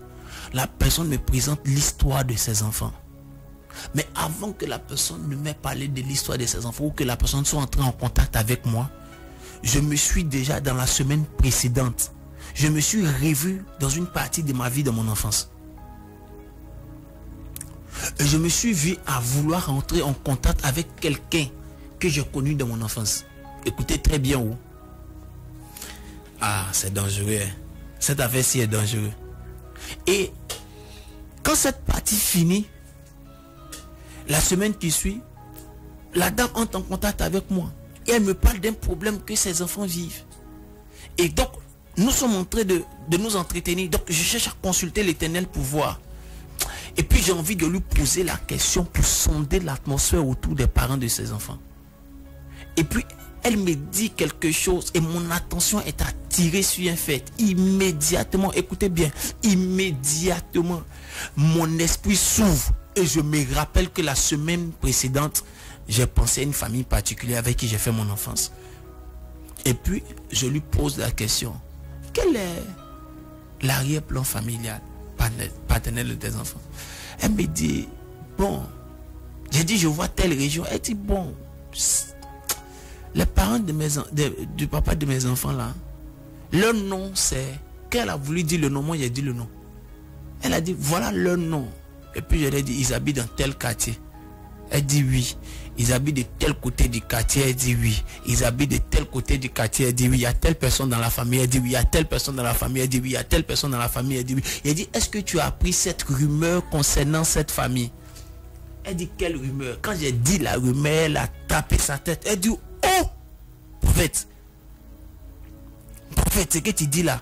la personne me présente l'histoire de ses enfants. Mais avant que la personne ne m'ait parlé de l'histoire de ses enfants ou que la personne soit entrée en contact avec moi, je me suis déjà dans la semaine précédente, je me suis revu dans une partie de ma vie de mon enfance. Et je me suis vu à vouloir entrer en contact avec quelqu'un que j'ai connu dans mon enfance. Écoutez très bien où. Ah, c'est dangereux. Hein? Cette affaire-ci est dangereuse. Et quand cette partie finit, la semaine qui suit, la dame entre en contact avec moi. Et elle me parle d'un problème que ses enfants vivent. Et donc, nous sommes en train de nous entretenir. Donc, je cherche à consulter l'Éternel pour voir. Et puis, j'ai envie de lui poser la question pour sonder l'atmosphère autour des parents de ses enfants. Et puis, elle me dit quelque chose et mon attention est attirée sur un fait. Immédiatement, écoutez bien, immédiatement, mon esprit s'ouvre et je me rappelle que la semaine précédente, j'ai pensé à une famille particulière avec qui j'ai fait mon enfance. Et puis, je lui pose la question, quel est l'arrière-plan familial, paternel de tes enfants? Elle me dit, bon, j'ai dit, je vois telle région. Elle dit, bon, les parents du papa de mes enfants là, leur nom c'est, qu'elle a voulu dire le nom, moi j'ai dit le nom. Elle a dit, voilà leur nom. Et puis je lui ai dit, ils habitent dans tel quartier. Elle dit oui. Ils habitent de tel côté du quartier. Elle dit oui. Ils habitent de tel côté du quartier. Elle dit oui. Il y a telle personne dans la famille. Elle dit oui. Il y a telle personne dans la famille. Elle dit oui. Il y a telle personne dans la famille. Elle dit oui. Elle dit, est-ce que tu as appris cette rumeur concernant cette famille? Elle dit, quelle rumeur? Quand j'ai dit la rumeur, elle a tapé sa tête. Elle dit, oh, prophète, c'est que tu dis là.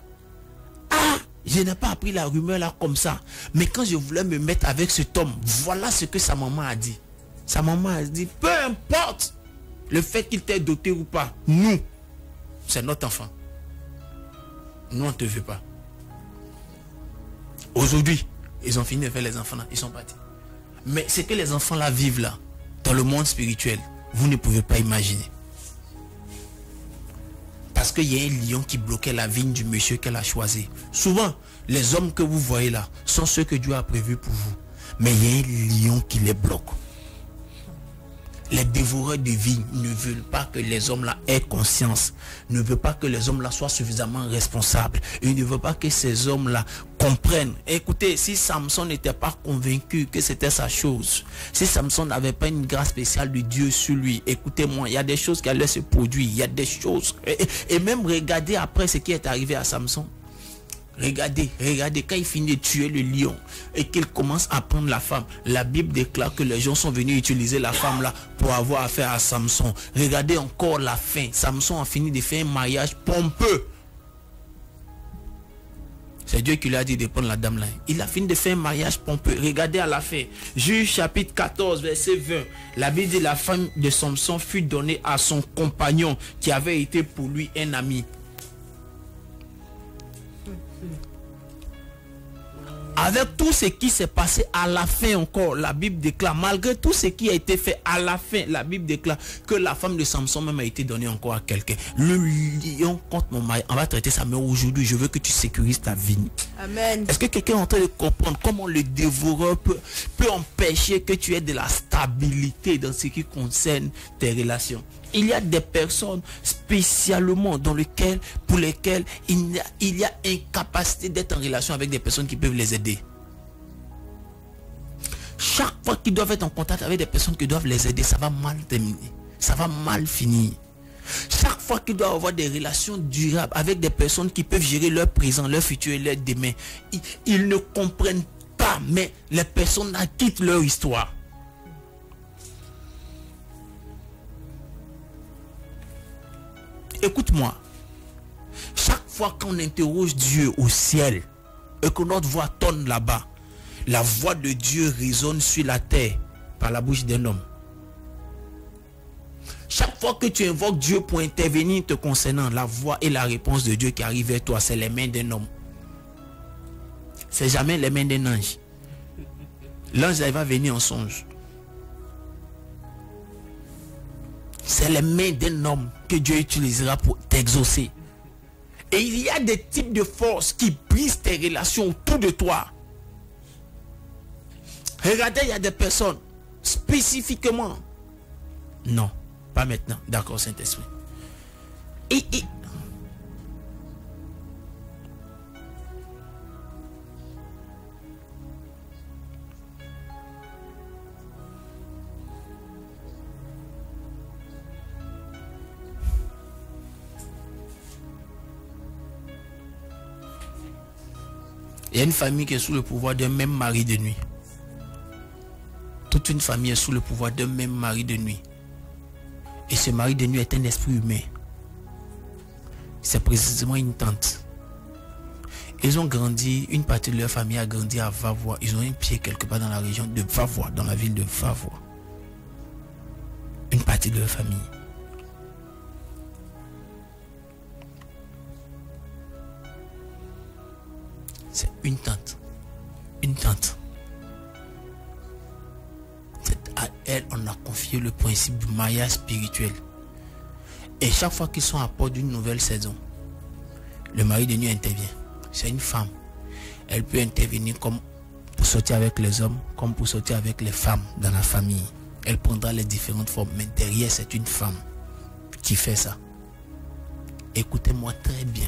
Ah, je n'ai pas appris la rumeur là comme ça. Mais quand je voulais me mettre avec cet homme, voilà ce que sa maman a dit. Sa maman a dit, peu importe le fait qu'il t'ait doté ou pas, nous, c'est notre enfant. Nous, on ne te veut pas. Aujourd'hui, ils ont fini de faire les enfants là, ils sont partis. Mais ce que les enfants là vivent là, dans le monde spirituel, vous ne pouvez pas imaginer. Parce qu'il y a un lion qui bloquait la vigne du monsieur qu'elle a choisi. Souvent, les hommes que vous voyez là sont ceux que Dieu a prévus pour vous. Mais il y a un lion qui les bloque. Les dévoreurs de vignes ne veulent pas que les hommes là aient conscience. Ne veulent pas que les hommes là soient suffisamment responsables. Ils ne veulent pas que ces hommes là comprennent. Écoutez, si Samson n'était pas convaincu que c'était sa chose, si Samson n'avait pas une grâce spéciale de Dieu sur lui, écoutez-moi, il y a des choses qui allaient se produire. Il y a des choses. Et même regardez après ce qui est arrivé à Samson. Regardez, quand il finit de tuer le lion et qu'il commence à prendre la femme, la Bible déclare que les gens sont venus utiliser la femme là pour avoir affaire à Samson. Regardez encore la fin. Samson a fini de faire un mariage pompeux. C'est Dieu qui lui a dit de prendre la dame là. Il a fini de faire un mariage pompeux. Regardez à la fin. Juge chapitre 14 verset 20. La Bible dit, la femme de Samson fut donnée à son compagnon qui avait été pour lui un ami. Avec tout ce qui s'est passé à la fin encore, la Bible déclare, malgré tout ce qui a été fait à la fin, la Bible déclare que la femme de Samson même a été donnée encore à quelqu'un. Le lion contre mon mari, on va traiter ça, mais aujourd'hui, je veux que tu sécurises ta vie. Amen. Est-ce que quelqu'un est en train de comprendre comment le dévoreur peut empêcher que tu aies de la stabilité dans ce qui concerne tes relations? Il y a des personnes spécialement pour lesquelles il y a incapacité d'être en relation avec des personnes qui peuvent les aider. Chaque fois qu'ils doivent être en contact avec des personnes qui doivent les aider, ça va mal terminer. Ça va mal finir. Chaque fois qu'ils doivent avoir des relations durables avec des personnes qui peuvent gérer leur présent, leur futur et leur demain, ils ne comprennent pas, mais les personnes quittent leur histoire. Écoute-moi. Chaque fois qu'on interroge Dieu au ciel et que notre voix tonne là-bas, la voix de Dieu résonne sur la terre par la bouche d'un homme. Chaque fois que tu invoques Dieu pour intervenir te concernant, la voix et la réponse de Dieu qui arrive vers toi, c'est les mains d'un homme. C'est jamais les mains d'un ange. L'ange, il va venir en songe. C'est les mains d'un homme que Dieu utilisera pour t'exaucer. Et il y a des types de forces qui brisent tes relations autour de toi. Regardez, il y a des personnes spécifiquement. Non, pas maintenant. D'accord, Saint-Esprit. Et il y a une famille qui est sous le pouvoir d'un même mari de nuit. Toute une famille est sous le pouvoir d'un même mari de nuit. Et ce mari de nuit est un esprit humain. C'est précisément une tante. Ils ont grandi, une partie de leur famille a grandi à Vavois. Ils ont un pied quelque part dans la région de Vavois, dans la ville de Vavois. Une partie de leur famille. C'est une tante. Une tante. C'est à elle on a confié le principe du mariage spirituel. Et chaque fois qu'ils sont à port d'une nouvelle saison, le mari de nuit intervient. C'est une femme. Elle peut intervenir comme pour sortir avec les hommes, comme pour sortir avec les femmes dans la famille. Elle prendra les différentes formes. Mais derrière, c'est une femme qui fait ça. Écoutez-moi très bien.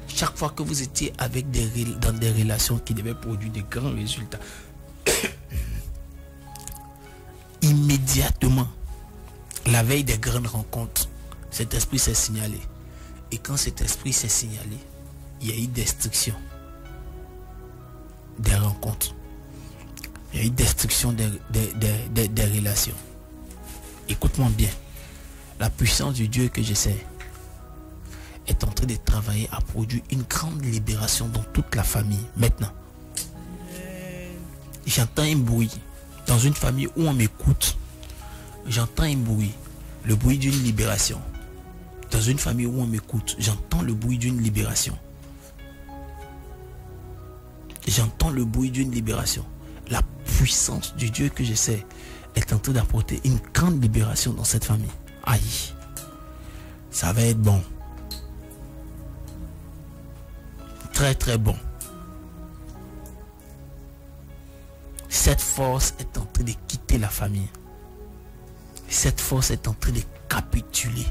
Chaque fois que vous étiez avec dans des relations qui devaient produire de grands résultats, immédiatement, la veille des grandes rencontres, cet esprit s'est signalé. Et quand cet esprit s'est signalé, il y a eu destruction des rencontres. Il y a eu destruction des relations. Écoute-moi bien. La puissance du Dieu que je sais est en train de travailler à produire une grande libération dans toute la famille. Maintenant, j'entends un bruit dans une famille où on m'écoute. J'entends un bruit, le bruit d'une libération. Dans une famille où on m'écoute, j'entends le bruit d'une libération. J'entends le bruit d'une libération. La puissance du Dieu que je sais est en train d'apporter une grande libération dans cette famille. Aïe, ça va être bon. Très très bon. Cette force est en train de quitter la famille. Cette force est en train de capituler.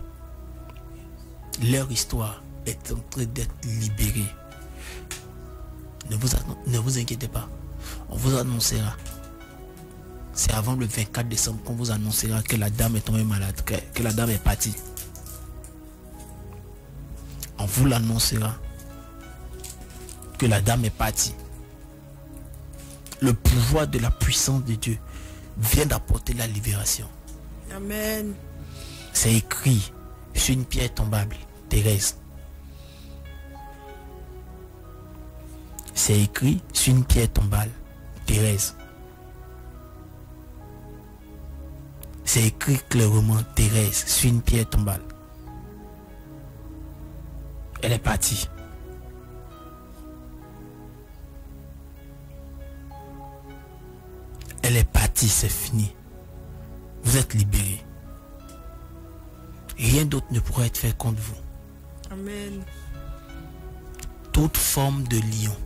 Leur histoire est en train d'être libérée. Ne vous inquiétez pas. On vous annoncera. C'est avant le 24 décembre qu'on vous annoncera que la dame est tombée malade, que la dame est partie. On vous l'annoncera que la dame est partie. Le pouvoir de la puissance de Dieu vient d'apporter la libération. Amen. C'est écrit sur une pierre tombable, Thérèse. C'est écrit sur une pierre tombale, Thérèse. C'est écrit clairement, Thérèse, sur une pierre tombale. Elle est partie. Elle est partie, c'est fini. Vous êtes libérés. Rien d'autre ne pourra être fait contre vous. Amen. Toute forme de lion,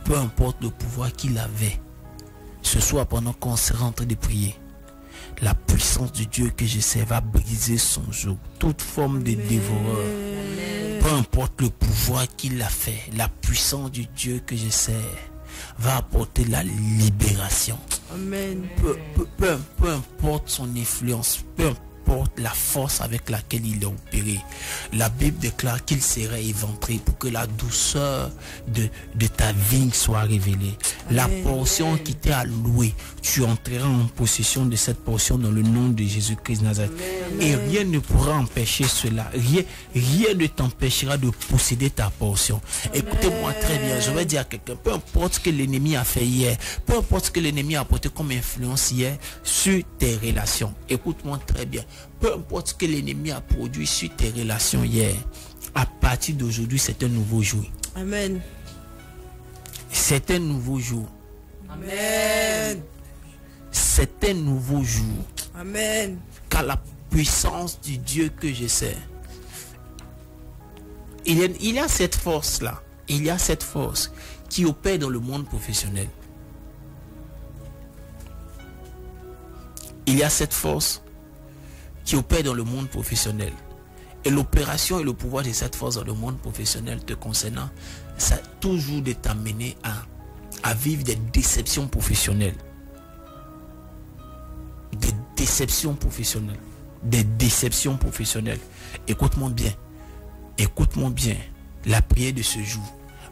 peu importe le pouvoir qu'il avait, ce soir pendant qu'on sera en train de prier, la puissance du Dieu que je sais va briser son joug. Toute forme de dévoreur, peu importe le pouvoir qu'il a fait, la puissance du Dieu que je sais va apporter la libération. Amen. Peu importe son influence, peu importe la force avec laquelle il est opéré. La Bible déclare qu'il serait éventré pour que la douceur de ta vigne soit révélée. La portion qui t'est allouée, tu entreras en possession de cette portion dans le nom de Jésus-Christ Nazareth. Et rien ne pourra empêcher cela. Rien ne t'empêchera de posséder ta portion. Écoutez-moi très bien, je vais dire à quelqu'un, peu importe ce que l'ennemi a fait hier, peu importe ce que l'ennemi a apporté comme influence hier sur tes relations. Écoute-moi très bien, peu importe ce que l'ennemi a produit sur tes relations hier, à partir d'aujourd'hui, c'est un nouveau jour. Amen. C'est un nouveau jour. Amen. C'est un nouveau jour. Amen. Car la puissance du Dieu que je sais, il y a cette force-là. Il y a cette force qui opère dans le monde professionnel. Il y a cette force qui opère dans le monde professionnel. Et l'opération et le pouvoir de cette force dans le monde professionnel te concernant, ça a toujours de t'amener à vivre des déceptions professionnelles. Des déceptions professionnelles. Des déceptions professionnelles. Écoute-moi bien. Écoute-moi bien. La prière de ce jour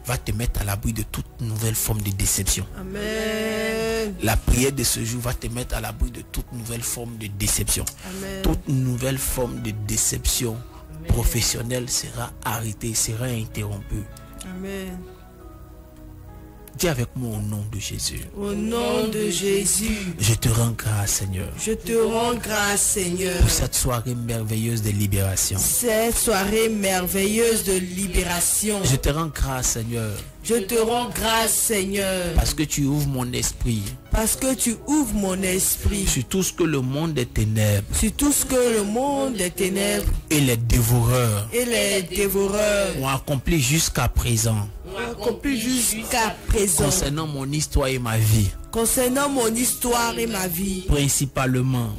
va te mettre à l'abri de toute nouvelle forme de déception. Amen. La prière de ce jour va te mettre à l'abri de toute nouvelle forme de déception. Amen. Toute nouvelle forme de déception professionnelle sera arrêtée, sera interrompue. Amen. Dis avec moi au nom de Jésus. Au nom de Jésus. Je te rends grâce, Seigneur. Je te rends grâce, Seigneur. Pour cette soirée merveilleuse de libération. Cette soirée merveilleuse de libération. Je te rends grâce, Seigneur. Je te rends grâce, Seigneur. Parce que tu ouvres mon esprit. Parce que tu ouvres mon esprit. Sur tout ce que le monde des ténèbres. Sur tout ce que le monde des ténèbres. Et les dévoreurs. Et les dévoreurs. Ont accompli jusqu'à présent. Accompli jusqu'à présent. Concernant mon histoire et ma vie. Concernant mon histoire et ma vie. Principalement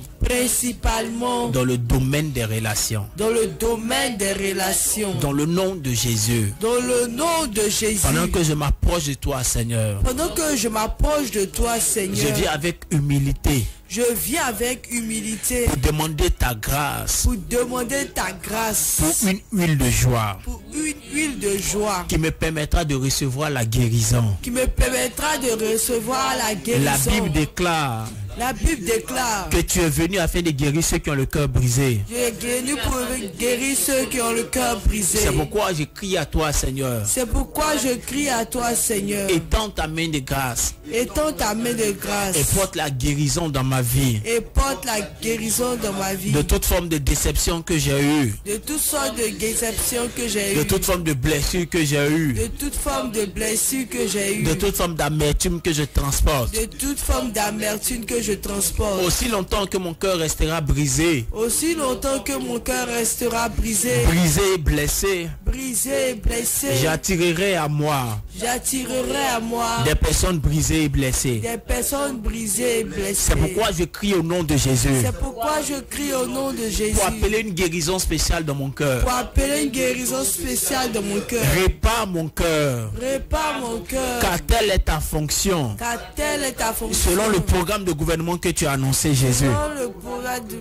dans le domaine des relations. Dans le domaine des relations. Dans le nom de Jésus. Dans le nom de Jésus. Pendant que je m'approche de toi, Seigneur. Pendant que je m'approche de toi, Seigneur. Je viens avec humilité. Je viens avec humilité. Pour demander ta grâce. Pour demander ta grâce. Pour une huile de joie. Pour une huile de joie. Qui me permettra de recevoir la guérison. Qui me permettra de recevoir la guérison. La Bible déclare. La Bible déclare que tu es venu afin de guérir ceux qui ont le cœur brisé. Tu es venu pour guérir ceux qui ont le cœur brisé. C'est pourquoi je crie à toi, Seigneur. C'est pourquoi je crie à toi, Seigneur. Étends ta main de grâce. Étends ta main de grâce. Et porte la guérison dans ma vie. Et porte la guérison dans ma vie. De toute forme de déception que j'ai eue. De toutes sortes de déceptions que j'ai eues. De toute forme de blessure que j'ai eue. De toute forme de blessure que j'ai eue. De toute forme d'amertume que je transporte. De toute forme d'amertume que je transporte. Aussi longtemps que mon cœur restera brisé. Aussi longtemps que mon cœur restera brisé. Brisé et blessé. Brisé et blessé. J'attirerai à moi. J'attirerai à moi. Des personnes brisées et blessées. Des personnes brisées et blessées. C'est pourquoi je crie au nom de Jésus. C'est pourquoi je crie au nom de Jésus. Pour appeler une guérison spéciale dans mon cœur. Pour appeler une guérison spéciale dans mon cœur. Répare mon cœur. Répare mon cœur. Car telle est ta fonction. Car telle est ta fonction. Selon le programme de gouvernement que tu as annoncé, Jésus. Selon le programme de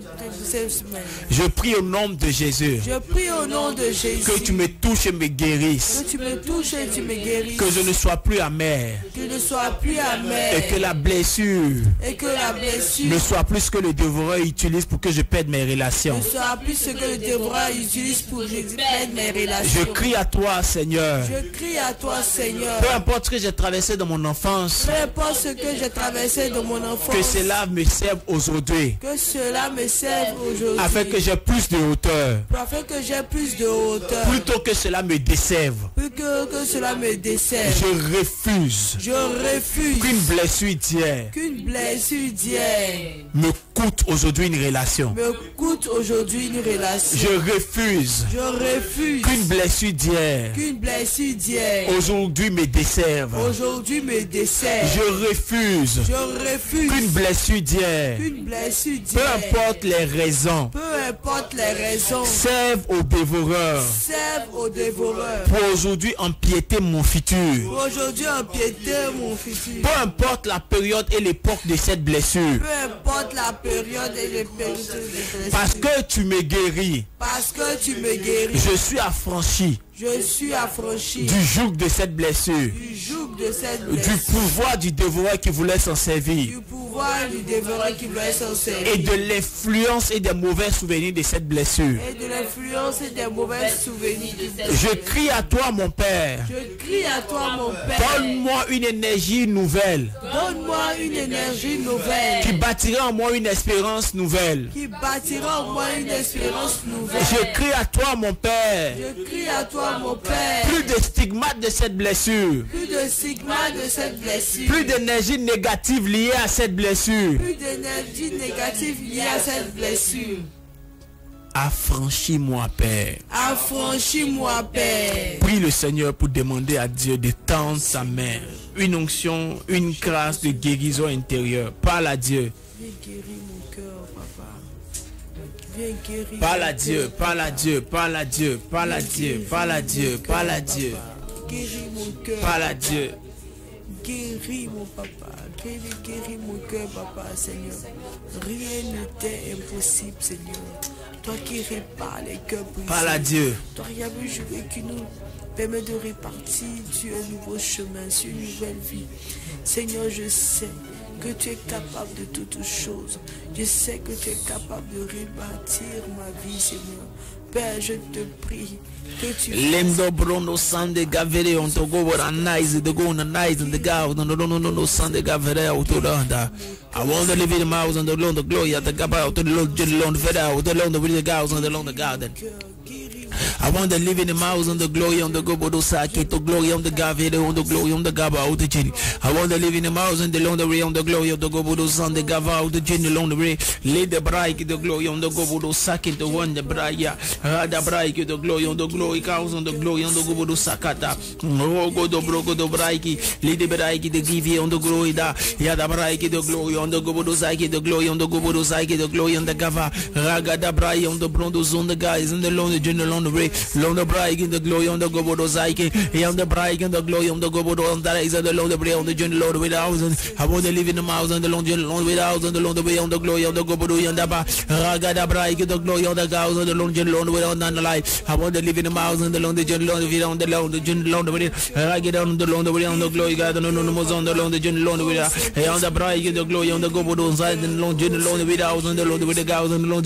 je prie au nom de Jésus. Je prie au nom de Jésus. Que tu me touches et me guérisses. Que tu me touches et tu me guérisses. Que je ne sois plus amer. Que je ne sois plus amer. Et que la blessure. Et que la blessure. Ne soit plus ce que le dévoreur utilise pour que je perde mes relations. Ne soit plus ce que le dévoreur utilise pour que je perde mes relations. Je crie à toi, Seigneur. Je crie à toi, Seigneur. Peu importe ce que j'ai traversé dans mon enfance. Peu importe ce que j'ai traversé dans mon enfance. Que cela me serve aujourd'hui. Que cela me serve aujourd'hui. Afin que j'ai plus de hauteur. Afin que j'ai plus de hauteur. Plutôt que cela me décève. Plutôt que cela me décève. Je refuse. Je refuse. Qu'une blessure d'hier. Qu'une blessure d'hier. Me coûte aujourd'hui une relation. Me coûte aujourd'hui une relation. Je refuse. Je refuse. Qu'une blessure d'hier. Qu'une blessure d'hier. Aujourd'hui me desserve. Aujourd'hui me desserve. Je refuse. Je refuse. Qu'une blessure d'hier. Qu'une blessure d'hier. Peu importe les raisons. Peu importe les raisons. Serve aux dévoreurs. Serve au dévoreur. Pour aujourd'hui empiéter mon futur. Pour aujourd'hui empiéter mon futur. Peu importe la période et l'époque de cette blessure. Peu importe la période et l'époque de cette blessure. Parce que tu me guéris. Parce que tu me guéris. Je suis affranchi. Je suis affranchi du joug de cette blessure. Du joug de cette blessure. Du pouvoir du dévoreur qui voulait s'en servir. Du pouvoir du dévoreur qui voulait s'en servir. Et de l'influence et des mauvais souvenirs de cette blessure. Et de l'influence et des mauvais souvenirs de cette blessure. Je crie à toi mon Père. Je crie à toi mon Père. Donne-moi une énergie nouvelle. Donne-moi une énergie nouvelle. Qui bâtira en moi une espérance nouvelle. Qui bâtira en moi une espérance nouvelle. Je crie à toi mon Père. Je crie à toi mon Père. Plus de stigmates de cette blessure. Plus de stigmates de cette blessure. Plus d'énergie négative liée à cette blessure. Plus d'énergie négative liée à cette blessure. Affranchis-moi, Père. Affranchis-moi, Père. Prie le Seigneur pour demander à Dieu de tendre sa main. Une onction, une grâce de guérison intérieure. Parle à Dieu. Viens guérir mon cœur, papa. Viens guérir. Parle à Dieu, parle à Dieu, parle à Dieu, parle à Dieu, parle à Dieu, parle à Dieu. Guéris mon cœur. Parle à Dieu. Guéris mon papa. Guéris mon cœur, papa, Seigneur. Rien ne t'est impossible, Seigneur. Toi qui répares les cœurs brisés. Parle à Dieu. Toi qui as vu jouer qui nous permet de répartir sur un nouveau chemin, sur une nouvelle vie. Seigneur, je sais que tu es capable de toutes choses. Je sais que tu es capable de rebâtir ma vie, Seigneur. Père, je te prie que tu Lendo brono sande gavere on to go nice the go nice and the God no sande gavere autodanda. I want to live in the mouse and the Lord the glory at the gaba to the Lord the Lord feda the Lord the gods and the Lord the garden. I want to live in the mouse and the glory on the gobodo sake to glory on the gavere on the glory on the gaba out the genie. I want to live in the mouse and the Lord the ray on the glory of the gobodo san the gava out the genie along the ray. Lay the bright the glory on the gobodo sake to one the braya. The bright the glory on the glory cows on the glory on the gobodo sakata. Rogo the brogo the braiki. Lay the braiki the give on the glory da. Ya the braiki the glory on the gobodo sake the glory on the gobodo sake the glory on the gava. Raga the brai on the brondos on the guys and the long the general on the ray. Long the bright in the glory on the gobodo sake. And the bright in the glory on the gobodo on the rise of the long the bray on the general without. I want to live in the mouse and the long general without and the long the way on the glory on the gobodo and the ba. Raga the bright in the glory on the cows and the long general without none alive. I want to live in the mouse and the long the general on the long the general with I get on the long the way on the glory God and no more on the long the general with I on the bright in the glory on the gobodo inside and the long general without and the long with the cows and the long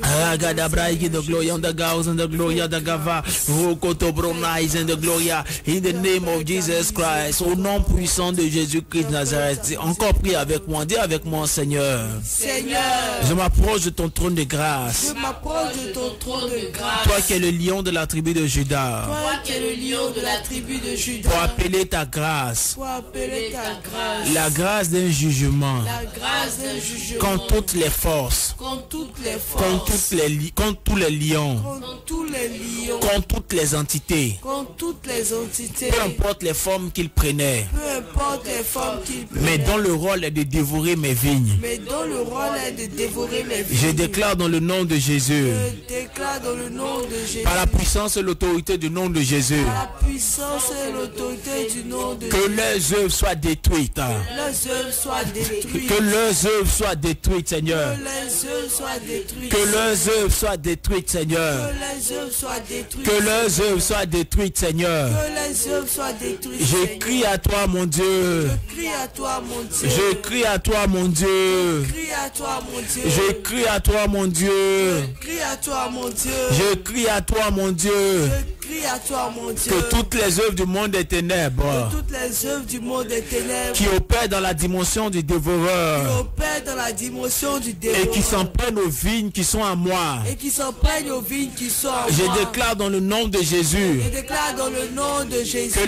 I got the bright in the glory on the cows and the glory of the gava Rokoto bronize and the gloria in the name of Jesus Christ au nom puissant de Jésus-Christ de Nazareth. Encore prie avec moi, dis avec moi Seigneur. Seigneur, je m'approche de ton trône de grâce. Je m'approche de ton trône de grâce. Toi qui es le lion de la tribu de Juda. Toi qui es le lion de la tribu de Juda. Pour appeler ta grâce. Pour appeler ta grâce. La grâce d'un jugement. La grâce d'un jugement. Contre toutes les forces. Contre toutes les forces. Contre tous les lions. Contre tous les lions. Contre toutes les entités. Contre toutes les entités. Peu importe les formes qu'ils prenaient. Peu importe les formes qu'ils prenaient. Mais dont le rôle est de dévorer mes vignes. Mais dont le rôle est de dévorer mes vignes. Je déclare dans le nom de Jésus. Je déclare dans le nom de Jésus. Par la puissance et l'autorité du nom de Jésus. Par la puissance et l'autorité du nom de Jésus. Que leurs œuvres soient détruites. Leurs œuvres soient détruites. Que leurs œuvres soient détruites, Seigneur. Que leurs œuvres soient détruites. Que leurs œuvres soient détruites, Seigneur. Que leurs œuvres soient détruites. Que leurs œuvres soient détruites, Seigneur. Que les œuvres soient détruites. Je crie à toi, mon Dieu. Je crie à toi, mon Dieu. Je crie à toi, mon Dieu. Je crie à toi, mon Dieu. Je crie à toi, mon Dieu. Je crie à toi, mon Dieu. Je crie à toi, mon Dieu. Je crie à toi, mon Dieu. Que toutes les œuvres du monde des ténèbres. Que toutes les œuvres du monde des ténèbres. Qui opèrent dans la dimension du dévoreur. Qui opèrent dans la dimension du dévoreur. Et qui s'en prennent aux vignes qui sont à moi. Et qui s'en prennent aux vignes qui sont à moi. Je déclare dans le nom de Jésus. Je déclare dans le nom de Jésus.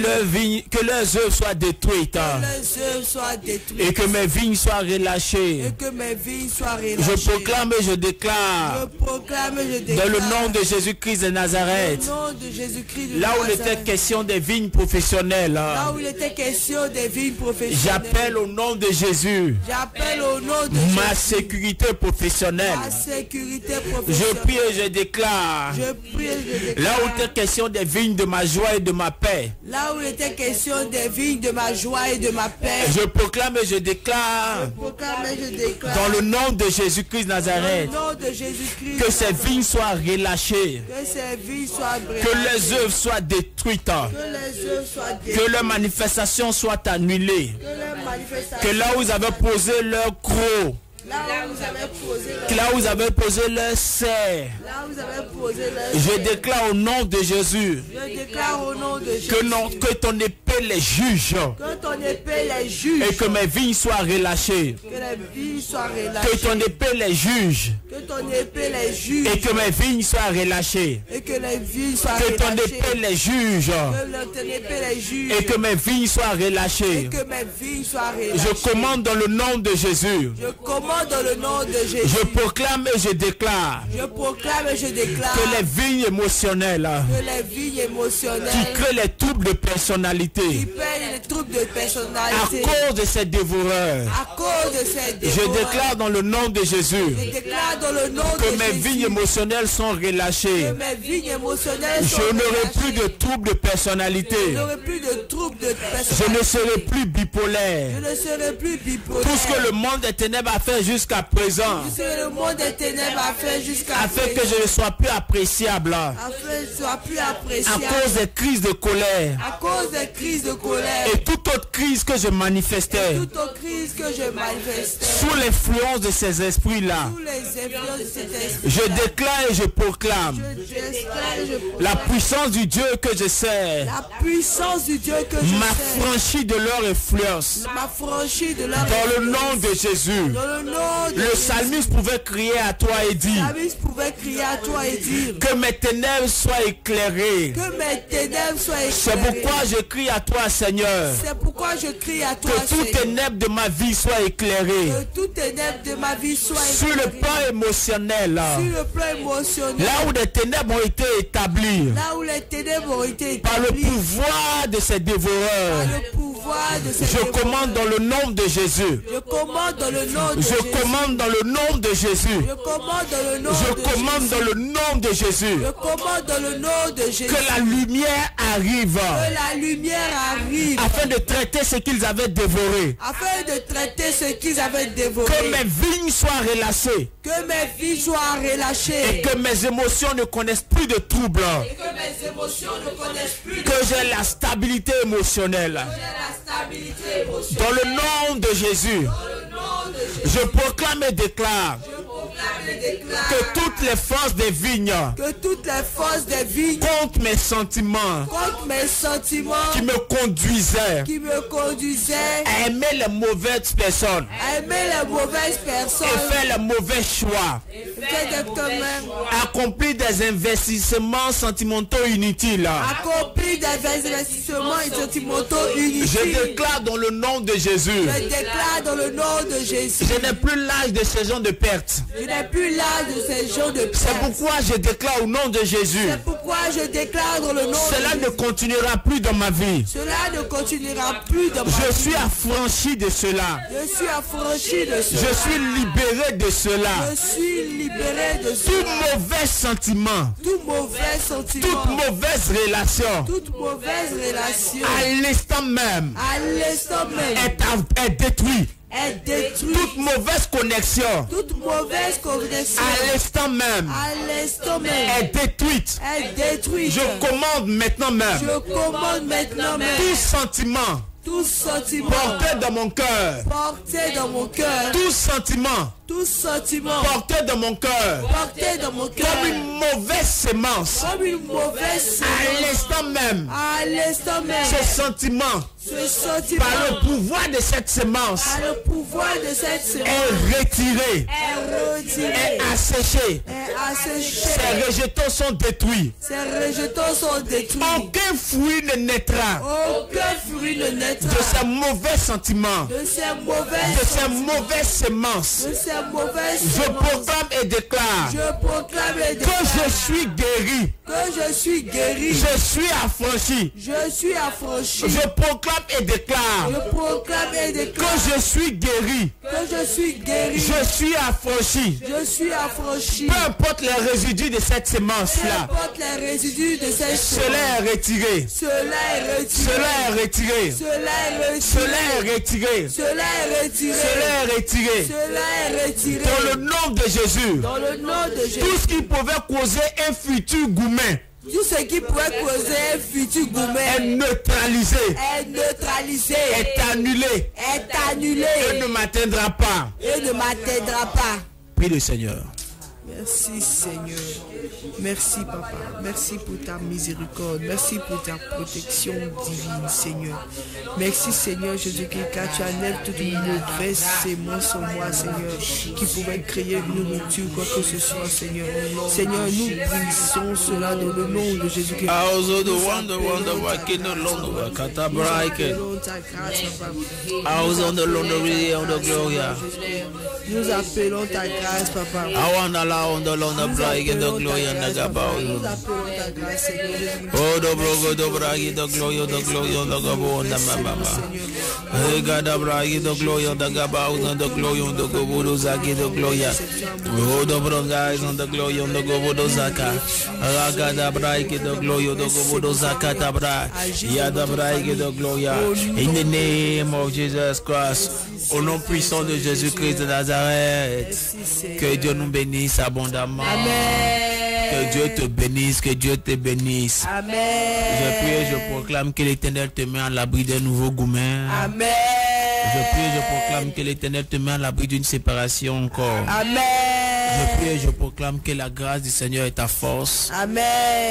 Que leurs œuvres soient détruites. Que leurs œuvres soient détruites. Et que mes vignes soient relâchées. Et que mes vignes soient relâchées. Je proclame et je déclare. Je proclame et je déclare. Dans le nom de Jésus-Christ de Nazareth. Dans le nom de Jésus Jésus-Christ. Là où il était question des vignes professionnelles. Là où il était question des vignes professionnelles. J'appelle au nom de Jésus. J'appelle au nom de ma Jésus. sécurité professionnelle. Ma sécurité professionnelle. Je prie et je déclare. Je prie et je déclare. Là où il était question des vignes de ma joie et de ma paix. Là où il était question des vignes de ma joie et de ma paix. Je proclame et je déclare. Dans le nom de Jésus-Christ Nazareth. Dans le nom de Jésus-Christ. Que ces vignes soient relâchées. Que ces vignes soient brûlées. Que les œuvres soient détruites. Que les œuvres soient détruites. Que leurs manifestations soient annulées. Que les manifestations. Que là où ils avaient posé leur croc. Là où vous avez posé là où vous avez posé leur serre. Là où vous avez posé leur Je déclare au nom de Jésus. Je déclare au nom de Jésus. Que ton épée les juge. Que ton épée les juge. Et que mes vignes soient relâchées. Que les vignes soient relâchées. Que ton épée les juge. Que ton épée les juge. Et que mes vignes soient relâchées. Et que les vignes soient relâchées. Que ton relâchées. épée les juge. Que ton épée les juge. Et que mes vignes soient relâchées. Et que mes vignes soient relâchées. Je commande dans le nom de Jésus. Je commande dans le nom de Jésus. Je proclame et je déclare. Je proclame et je déclare. Que les vignes émotionnelles. Que les vignes émotionnelles. Qui créent les troubles de personnalité. Qui créent les troubles de personnalité. À cause de ces dévoreurs. À cause de ces dévoreurs. Je déclare dans le nom de Jésus. Je déclare dans le nom que de mes Jésus. vignes émotionnelles sont relâchées. Que mes vignes émotionnelles sont je n'aurai relâchées. plus de troubles de personnalité. Je n'aurai plus de troubles de personnalité. Je ne serai plus bipolaire. Je ne serai plus bipolaire. Tout ce que le monde des ténèbres a fait jusqu'à présent. Tout ce que le monde des ténèbres a fait jusqu'à présent. Afin que je ne sois plus appréciable. Afin que je ne sois plus appréciable. À cause des crises de colère. À cause des crises de colère. Et toute autre crise que je manifestais. Et toute autre crise que je manifestais. Sous l'influence de ces esprits-là. Sous les influences de cet esprit. Je déclare et je proclame. La puissance du Dieu que je sers. La puissance du Dieu que je m'a sers. franchi de leur influence. M'a franchi de leur Dans le nom de Jésus. Dans le nom de le psalmiste pouvait crier à toi et dire. Le psalmiste pouvait crier à toi et dire. Que mes ténèbres soient éclairées. Que mes ténèbres soient éclairées. C'est pourquoi je crie à toi, Seigneur. C'est pourquoi je crie à toi, que toutes ténèbres de ma vie soient éclairées. Que toutes ténèbres de ma vie soient éclairées. Sur le plan émotionnel. Sur le plan émotionnel. Là où des ténèbres ont été établies. Là où les ténèbres ont été établies. Par le pouvoir de ces dévoreurs. Par le pouvoir de ces dévoreurs. Je commande dans le nom de Jésus. Je commande dans le nom de Jésus. Je commande dans le nom de Jésus. Je commande dans le nom Je de commande Jésus. dans le nom de Jésus. Je commande dans le nom de Jésus. Que la lumière arrive. Que la lumière arrive. Afin de traiter ce qu'ils avaient dévoré. Afin de traiter ce qu'ils avaient dévoré. Que mes vignes soient relâchées. Que mes vignes soient relâchées. Et que mes émotions ne connaissent plus de troubles. Et que mes émotions ne connaissent plus de que j'ai la stabilité émotionnelle. Que j'ai la stabilité émotionnelle. Dans le nom de Jésus. Je proclame et déclare. Que toutes les forces des vignes. Que toutes les forces des vignes. Contre mes sentiments. Contre mes sentiments. Qui me conduisaient. Qui me conduisaient. À aimer les mauvaises personnes. À aimer les mauvaises personnes. Et faire les mauvais choix. Accomplir des investissements sentimentaux inutiles. Accomplir des investissements sentimentaux inutiles. Je déclare dans le nom de Jésus. Je déclare dans le nom de Jésus. Je n'ai plus l'âge de ces gens de perte. Je n'ai plus l'âge de ces gens de perte. C'est pourquoi je déclare au nom de Jésus. C'est pourquoi je déclare dans le nom de Cela Jésus. ne continuera plus dans ma vie. Cela ne continuera plus dans ma vie. Je suis affranchi de cela. Je suis affranchi de cela. Je suis libéré de cela. Je suis libéré de cela. Tout mauvais sentiment. Tout mauvais sentiment. Toute mauvaise relation. Toute mauvaise relation. À l'instant même. À l'instant même. Est détruit. Est détruite. Toute mauvaise connexion. Toute mauvaise connexion. À l'instant même. À l'instant même. Est détruite. Est détruite. Je commande maintenant même. Je commande maintenant même. Tout sentiment. Tout sentiment. Porté dans mon cœur. Porté dans mon cœur. Tout sentiment. Tout sentiment. Porté dans mon cœur. Porté dans mon cœur. Comme une mauvaise sémence. Comme une mauvaise sémence. À l'instant même. À l'instant même. Ce sentiment. Ce sentiment. Par le pouvoir de cette sémence. Par le pouvoir de cette sémence. Est retiré. Est retiré. Est asséché. Est asséché. Ces rejetons sont détruits. Ces rejetons sont détruits. Aucun fruit ne naîtra. Aucun fruit ne naîtra. De ces mauvais sentiments. De ces mauvaises. De ces mauvaises sémences. De ces mauvaises. Je proclame et déclare. Je proclame et déclare. Que je suis guéri. Que Que je suis guéri. Je suis affranchi. Je suis affranchi. Je proclame et déclare. Je proclame et déclare. Que je suis guéri. Que je suis guéri. Je suis affranchi. Je suis affranchi. Peu importe les résidus de cette semence-là. Peu importe les résidus de cette semence. Cela est retiré. Cela est retiré. Cela est retiré. Cela est retiré. Cela est retiré. Cela est retiré. Cela est retiré. Cela est retiré. Dans le nom de Jésus. Dans le nom de Jésus. Tout ce qui pouvait causer un futur gourmet. Tout ce qui pourrait causer un futur gourmet est neutralisé. Est neutralisé. Est annulé. Est annulé. Et ne m'atteindra pas. Et ne m'atteindra pas. Prie le Seigneur. Merci Seigneur. Merci Papa. Merci pour ta miséricorde. Merci pour ta protection divine Seigneur. Merci Seigneur Jésus-Christ car tu enlèves toute une mauvaise sémence en moi Seigneur qui pourrait créer une nourriture quoi que ce soit Seigneur. Seigneur nous brisons cela dans le nom de Jésus-Christ. Nous appelons ta grâce Papa. On the Lord of Brag in the glory and the Gabao. Oh, the Brogo, the Bragi, the glory of the Gabo, and the Mama. The God of Bragi, the glory of the Gabao, and the glory of the Gobo, Zaki, the glory. Oh, the Brogais, and the glory of the Gobo, Zaka. Raga, the Bragi, the glory of the Gobo, Zaka, Tabra. Yada Bragi, the glory. In the name of Jesus Christ. Au nom puissant de Jésus-Christ de Nazareth, que Dieu nous bénisse abondamment. Amen. Que Dieu te bénisse, que Dieu te bénisse. Amen. Je prie et je proclame que l'Éternel te met à l'abri d'un nouveau gourmet. Amen. Je prie et je proclame que l'Éternel te met à l'abri d'une séparation encore. Amen. Je prie et je proclame que la grâce du Seigneur est ta force. Amen.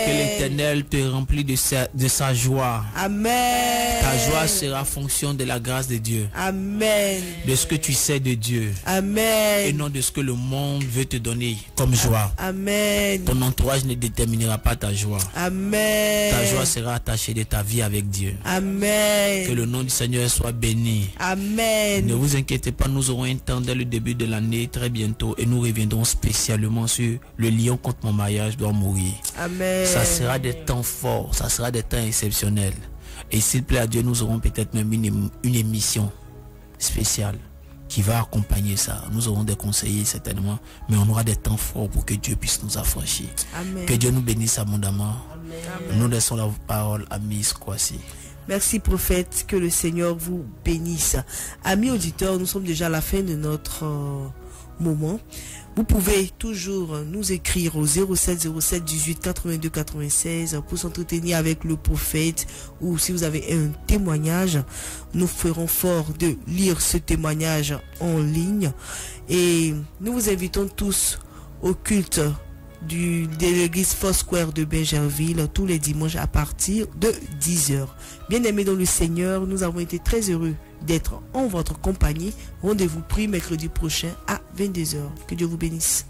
Que l'Éternel te remplit de sa joie. Amen. Ta joie sera fonction de la grâce de Dieu. Amen. De ce que tu sais de Dieu. Amen. Et non de ce que le monde veut te donner comme joie. Amen. Ton entourage ne déterminera pas ta joie. Amen. Ta joie sera attachée de ta vie avec Dieu. Amen. Que le nom du Seigneur soit béni. Amen. Ne vous inquiétez pas, nous aurons un temps dès le début de l'année très bientôt et nous reviendrons spécialement sur le lion contre mon mariage doit mourir. Amen. Ça sera des temps forts, ça sera des temps exceptionnels. Et s'il plaît à Dieu, nous aurons peut-être même une émission spéciale qui va accompagner ça. Nous aurons des conseillers certainement, mais on aura des temps forts pour que Dieu puisse nous affranchir. Amen. Que Dieu nous bénisse abondamment. Amen. Nous laissons la parole à Miss Kwasi. Merci prophète, que le Seigneur vous bénisse. Amis auditeurs, nous sommes déjà à la fin de notre moment. Vous pouvez toujours nous écrire au 07 07 18 82 96 pour s'entretenir avec le prophète, ou si vous avez un témoignage, nous ferons fort de lire ce témoignage en ligne. Et nous vous invitons tous au culte de l'église Foursquare de Benjerville tous les dimanches à partir de 10h. Bien-aimés dans le Seigneur, nous avons été très heureux d'être en votre compagnie. Rendez-vous pris mercredi prochain à 22h. Que Dieu vous bénisse.